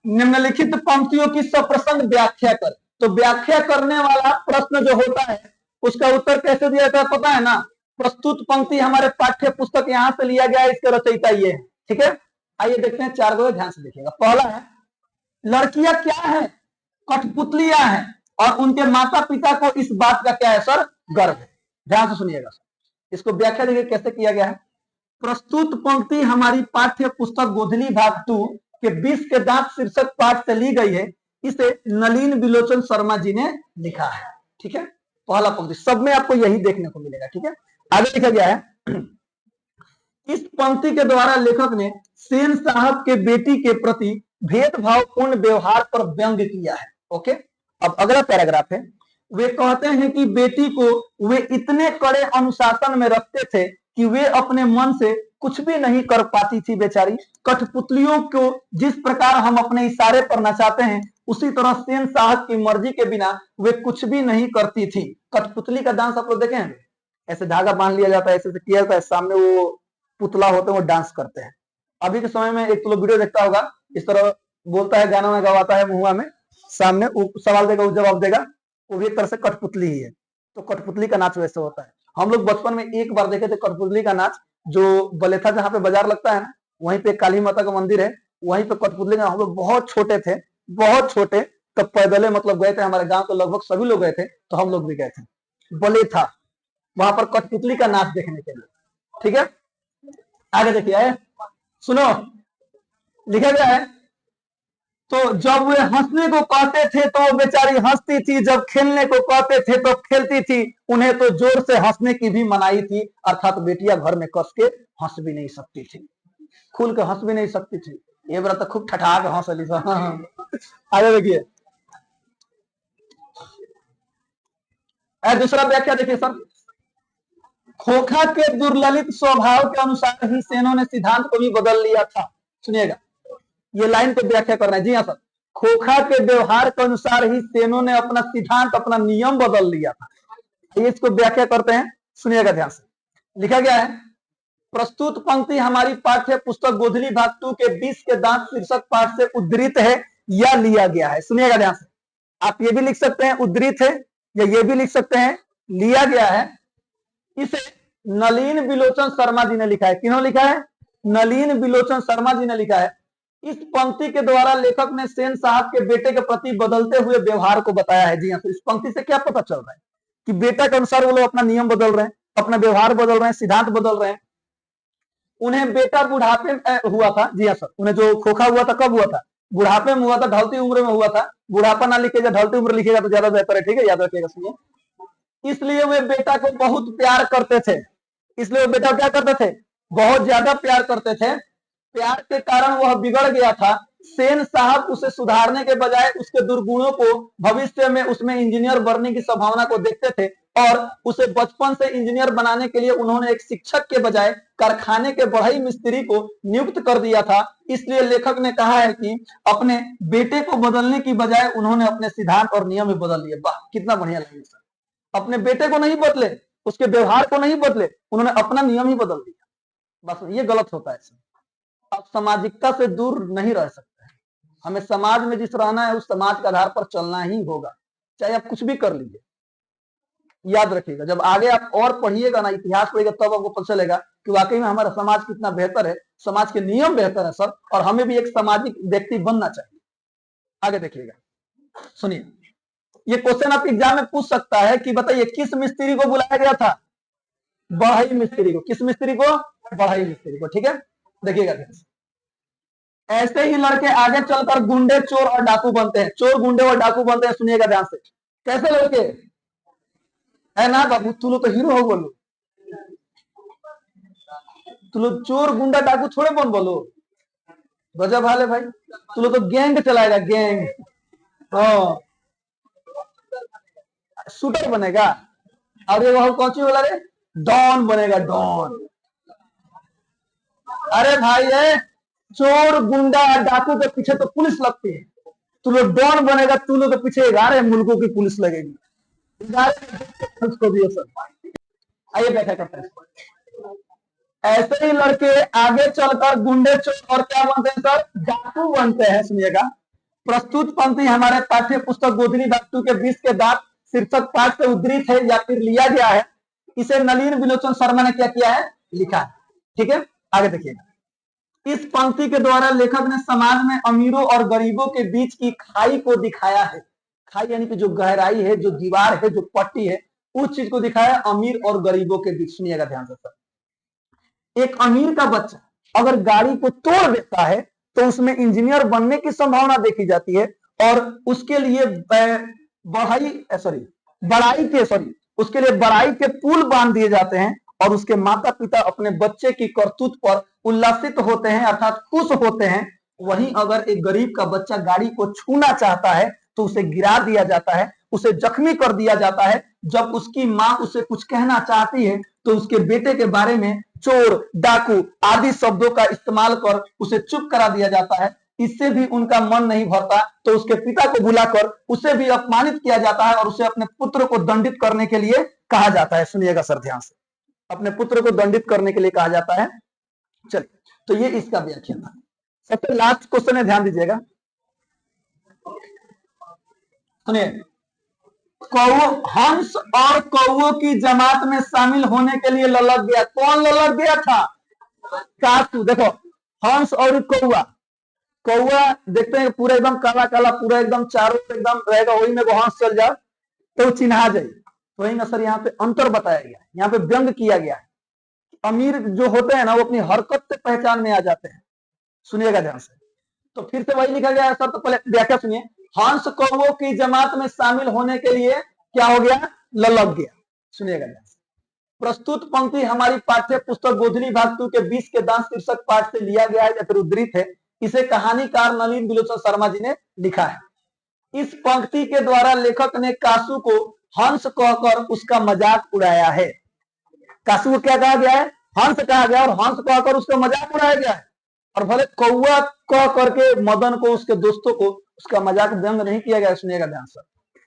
निम्नलिखित पंक्तियों की सप्रसंग व्याख्या कर। तो व्याख्या करने वाला प्रश्न जो होता है उसका उत्तर कैसे दिया जाता है पता है ना? प्रस्तुत पंक्ति हमारे पाठ्य पुस्तक यहां से लिया गया है, इसके रचयिता ये है, ठीक है। आइए देखते हैं, 4 गो ध्यान से देखिएगा। पहला है, लड़कियां क्या है? कठपुतलियां हैं, और उनके माता पिता को इस बात का क्या है सर? गर्व है। ध्यान से सुनिएगा सर, इसको व्याख्या देखिए कैसे किया गया है। प्रस्तुत पंक्ति हमारी पाठ्य पुस्तक गोधली भाग 2 के 20 के दांत शीर्षक पाठ से ली गई है। इसे नलिन विलोचन शर्मा जी ने लिखा है, ठीक है। पहला पंक्ति सब में आपको यही देखने को मिलेगा, ठीक है। आगे लिखा गया है, इस पंक्ति के द्वारा लेखक ने सेन साहब के बेटी के प्रति भेदभावपूर्ण व्यवहार पर व्यंग किया है। ओके, अब अगला पैराग्राफ है, वे कहते हैं कि बेटी को वे इतने कड़े अनुशासन में रखते थे कि वे अपने मन से कुछ भी नहीं कर पाती थी बेचारी। कठपुतलियों को जिस प्रकार हम अपने इशारे पर नचाते हैं, उसी तरह सेन साहब की मर्जी के बिना वे कुछ भी नहीं करती थी। कठपुतली का डांस आप लोग देखे हैं? ऐसे धागा बांध लिया जाता है, ऐसे किया जाता है, सामने वो पुतला होते हैं, वो डांस करते हैं। अभी के समय में एक तो लोग वीडियो देखता होगा, इस तरह बोलता है, गाना में गवाता है, मुहुआ में सामने सवाल देगा, वो जवाब देगा, वो भी एक तरह से कठपुतली ही है। तो कठपुतली का नाच वैसे होता है। हम लोग बचपन में एक बार देखे थे कठपुतली का नाच, जो बलेथा जहाँ पे बाजार लगता है ना, वहीं पे काली माता का मंदिर है, वहीं पे कठपुतली का, हम लोग बहुत छोटे थे, बहुत छोटे, तब पैदले मतलब गए थे, हमारे गांव के लगभग सभी लोग गए थे, तो हम लोग भी गए थे बलेथा, वहां पर कठपुतली का नाच देखने के लिए, ठीक है। आगे देखिए, सुनो, लिखा गया है, तो जब वे हंसने को कहते थे तो वो बेचारी हंसती थी, जब खेलने को कहते थे तो खेलती थी, उन्हें तो जोर से हंसने की भी मनाही थी। अर्थात बेटियां घर में कस के हंस भी नहीं सकती थी, खुल के हंस भी नहीं सकती थी। ये बड़ा तो खूब ठठाक हंस ली। आगे देखिए, दूसरा व्याख्या देखिए सर, खोखा के दुर्ललित स्वभाव के अनुसार ही सेनों ने सिद्धांत को भी बदल लिया था। सुनिएगा, ये लाइन पे व्याख्या करना है, जी हाँ सर। खोखा के व्यवहार के अनुसार ही सेनों ने अपना सिद्धांत, अपना नियम बदल लिया था। ये इसको व्याख्या करते हैं, सुनिएगा ध्यान से। लिखा गया है, प्रस्तुत पंक्ति हमारी पाठ्य पुस्तक गोधली भाग 2 के 20 के दांत शीर्षक पाठ से उद्धृत है या लिया गया है। सुनिएगा ध्यान से, आप ये भी लिख सकते हैं उद्धृत है, या ये भी लिख सकते हैं लिया गया है। इसे नलिन विलोचन शर्मा जी ने लिखा है। किन्होंने लिखा है? नलिन विलोचन शर्मा जी ने लिखा है। इस पंक्ति के द्वारा लेखक ने सेन साहब के बेटे के प्रति बदलते हुए व्यवहार को बताया है। जी हाँ, तो इस पंक्ति से क्या पता चल रहा है कि बेटा के अनुसार वो लोग अपना नियम बदल रहे हैं, अपना व्यवहार बदल रहे हैं, सिद्धांत बदल रहे हैं। उन्हें बेटा बुढ़ापे में हुआ था। जी हाँ सर, उन्हें जो खोखा हुआ था कब हुआ था? बुढ़ापे में हुआ था, ढलती उम्र में हुआ था। बुढ़ापा ना लिखेगा, ढलती उम्र लिखेगा तो ज्यादा बेहतर है, ठीक है, याद रखिएगा। सुनिए, इसलिए वे बेटा को बहुत प्यार करते थे। इसलिए वो बेटा क्या करते थे? बहुत ज्यादा प्यार करते थे। प्यार के कारण वह बिगड़ गया था। सेन साहब उसे सुधारने के बजाय उसके दुर्गुणों को, भविष्य में उसमें इंजीनियर बनने की संभावना को देखते थे, और उसे बचपन से इंजीनियर बनाने के लिए उन्होंने एक शिक्षक के बजाय कारखाने के बढ़ई मिस्त्री को नियुक्त कर दिया था। इसलिए लेखक ने कहा है कि अपने बेटे को बदलने की बजाय उन्होंने अपने सिद्धांत और नियम ही बदल लिए। वाह, कितना बढ़िया लगे सर। अपने बेटे को नहीं बदले, उसके व्यवहार को नहीं बदले, उन्होंने अपना नियम ही बदल दिया। बस ये गलत होता है। आप सामाजिकता से दूर नहीं रह सकते हैं। हमें समाज में जिस रहना है उस समाज के आधार पर चलना ही होगा, चाहे आप कुछ भी कर लीजिए। याद रखिएगा, जब आगे आप और पढ़िएगा ना, इतिहास पढ़िएगा, तब आपको पता चलेगा कि वाकई में हमारा समाज कितना बेहतर है, समाज के नियम बेहतर है सर, और हमें भी एक सामाजिक व्यक्ति बनना चाहिए। आगे देखिएगा, सुनिए, ये क्वेश्चन आप एग्जाम में पूछ सकता है कि बताइए किस मिस्त्री को बुलाया गया था? बढ़ई मिस्त्री को। किस मिस्त्री को? बढ़ई मिस्त्री को, ठीक है। देखिएगा, ऐसे ही लड़के आगे चलकर गुंडे, चोर और डाकू बनते हैं। चोर, गुंडे और डाकू बनते हैं। सुनिएगा ध्यान से, कैसे लड़के है ना बाबू, तू लोग तो हीरो हो, बोलो तू लोग चोर गुंडा डाकू थोड़े बन बोलो, गजब हाल है भाई, तू लोग तो गैंग चलाएगा, गैंग। हाँ, शूटर बनेगा। और ये वो कौन सी बोला रे, डॉन बनेगा, डॉन। अरे भाई है, चोर गुंडा डाकू के पीछे तो पुलिस लगती है, तू लोग डॉन बनेगा, तू लोग के पीछे 11 मुल्कों की पुलिस लगेगी। उसको भी सब आइए बैठा करते हैं। ऐसे ही लड़के आगे चलकर गुंडे चोर और क्या बनते हैं सर, डाकू बनते हैं। सुनिएगा, प्रस्तुत पंक्ति हमारे पाठ्य पुस्तक गोधनी धातु के 20 के दांत शीर्षक पाठ से उद्धृत है या फिर लिया गया है। इसे नलिन विलोचन शर्मा ने क्या किया है, लिखा है। ठीक है, आगे देखिएगा। इस पंक्ति के द्वारा लेखक ने समाज में अमीरों और गरीबों के बीच की खाई को दिखाया है। खाई यानी कि जो गहराई है, जो दीवार है, जो पट्टी है, उस चीज को दिखाया है अमीर और गरीबों के बीच। सुनिएगा ध्यान से सर, एक अमीर का बच्चा अगर गाड़ी को तोड़ देता है तो उसमें इंजीनियर बनने की संभावना देखी जाती है, और उसके लिए उसके लिए बड़ाई के पुल बांध दिए जाते हैं, और उसके माता पिता अपने बच्चे की करतूत पर उल्लासित होते हैं, अर्थात खुश होते हैं। वहीं अगर एक गरीब का बच्चा गाड़ी को छूना चाहता है तो उसे गिरा दिया जाता है, उसे जख्मी कर दिया जाता है। जब उसकी मां उसे कुछ कहना चाहती है तो उसके बेटे के बारे में चोर, डाकू आदि शब्दों का इस्तेमाल कर उसे चुप करा दिया जाता है। इससे भी उनका मन नहीं भरता तो उसके पिता को बुलाकर उसे भी अपमानित किया जाता है और उसे अपने पुत्र को दंडित करने के लिए कहा जाता है। सुनिएगा सर ध्यान से, अपने पुत्र को दंडित करने के लिए कहा जाता है। चलिए, तो ये इसका व्याख्या था। सबसे लास्ट क्वेश्चन है, ध्यान दीजिएगा, सुनिए। हंस और कौओं की जमात में शामिल होने के लिए ललक गया। कौन ललक गया था, कासू। देखो, हंस और कौआ, कौआ देखते हैं पूरा एकदम काला काला, पूरा एकदम चारों एकदम रहेगा, वही में वो हंस चल जाए तो चिन्हा जाए। वही ना सर, यहाँ पे अंतर बताया गया है, यहाँ पे व्यंग किया गया है। अमीर जो होते हैं ना, वो अपनी हरकत से पहचान में आ जाते हैं। सुनिएगा ध्यान से, तो फिर से वही लिखा गया है सर। तो पहले व्याख्या सुनिए। हंस कौओं की जमात में शामिल होने के लिए क्या हो गया, ललक गया। सुनिएगा ध्यान से। प्रस्तुत पंक्ति हमारी पाठ्य पुस्तक गोधनी भाग 2 के 20 के दांत शीर्षक पाठ से लिया गया है या फिर उद्धृत है। इसे कहानीकार नलिन विलोचन शर्मा जी ने लिखा है। इस पंक्ति के द्वारा लेखक ने कासू को हंस कहकर उसका मजाक उड़ाया है। कासू को क्या कहा गया है, हंस कहा गया, और हंस कहकर उसका मजाक उड़ाया गया है। और भले कौआ कह करके मदन को, उसके दोस्तों को उसका मजाक व्यंग नहीं किया गया। सुनिएगा ध्यान से,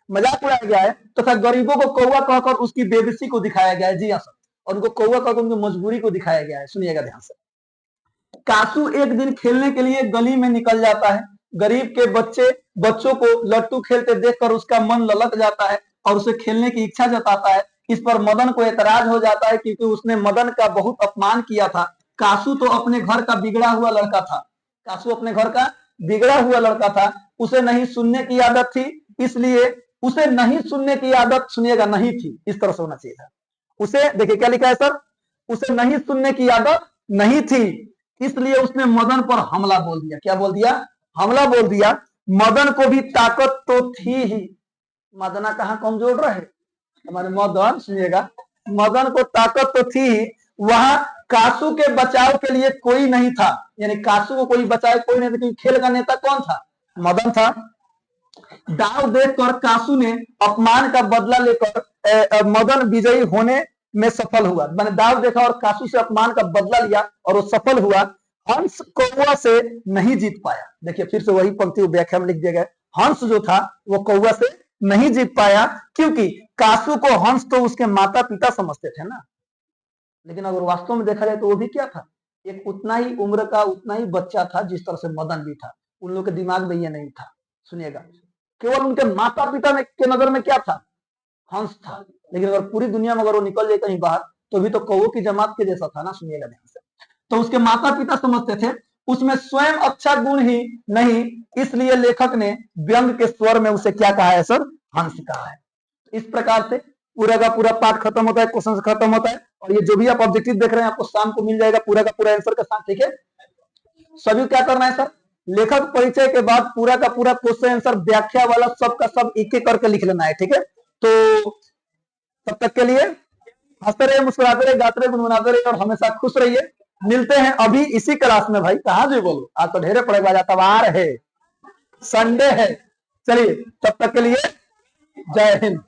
मजाक उड़ाया गया है तथा तो गरीबों को कौआ कहकर उसकी बेबसी को दिखाया गया है। जी हाँ सर, और उनको कौआ कहकर उनकी मजबूरी को दिखाया गया है। सुनिएगा ध्यान से। कासू एक दिन खेलने के लिए गली में निकल जाता है। गरीब के बच्चों को लट्टू खेलते देखकर उसका मन ललक जाता है और उसे खेलने की इच्छा जताता है। इस पर मदन को एतराज हो जाता है क्योंकि उसने मदन का बहुत अपमान किया था। कासू तो अपने घर का बिगड़ा हुआ लड़का था, कासू अपने घर का बिगड़ा हुआ लड़का था। उसे नहीं सुनने की आदत थी, इसलिए उसे नहीं सुनने की आदत, सुनिएगा, नहीं थी, इस तरह से होना चाहिए था। उसे देखिए क्या लिखा है सर, उसे नहीं सुनने की आदत नहीं थी, इसलिए उसने मदन पर हमला बोल दिया। क्या बोल दिया, हमला बोल दिया। मदन को भी ताकत तो थी ही, मदना कहां कमजोर रहे हमारे मदन। सुनिएगा, मदन को ताकत तो थी ही, वहां कासू के बचाव के लिए कोई नहीं था, यानी कासू को कोई बचाए कोई नहीं था, क्योंकि खेल का नेता कौन था, मदन था। दाव देखकर कासू ने अपमान का बदला लेकर मदन विजयी होने में सफल हुआ। मैंने दाव देखा और कासू से अपमान का बदला लिया और वो सफल हुआ। हंस कौआ से नहीं जीत पाया। देखिए फिर से वही पंक्ति व्याख्या में लिख दिया गया, हंस जो था वो कौआ से नहीं जीत पाया, क्योंकि कासू को हंस तो उसके माता पिता समझते थे ना, लेकिन अगर वास्तव में देखा जाए तो वो भी क्या था, एक उतना ही उम्र का, उतना ही बच्चा था जिस तरह से मदन भी था। उन लोगों के दिमाग में यह नहीं था। सुनिएगा, केवल उनके माता पिता में के नजर में क्या था, हंस था। लेकिन अगर पूरी दुनिया में अगर वो निकल जाए कहीं बाहर तो भी तो कौओं की जमात के जैसा था ना। सुनिएगा ध्यान से। तो उसके माता पिता समझते थे, उसमें स्वयं अच्छा गुण ही नहीं, इसलिए लेखक ने व्यंग के स्वर में उसे क्या कहा है सर, हंस कहा है। इस प्रकार से पूरा का पूरा पाठ खत्म होता है, क्वेश्चन खत्म होता है, और ये जो भी आप ऑब्जेक्टिव देख रहे हैं आपको शाम को मिल जाएगा पूरा का पूरा आंसर के साथ। ठीक है, सभी क्या करना है सर, लेखक परिचय के बाद पूरा का पूरा क्वेश्चन आंसर व्याख्या वाला सब का सब एक एक करके लिख लेना है। ठीक है, तो तब तक के लिए हंसते रहिए, मुस्कुराते रहिए, गाते रहिए, गुनगुनाते रहिए और हमेशा खुश रहिए। मिलते हैं अभी इसी क्लास में भाई। कहाँ जी बोलो, आज तो ढेरे पड़ेगा, एतवार है, संडे है। चलिए तब तक के लिए जय हिंद।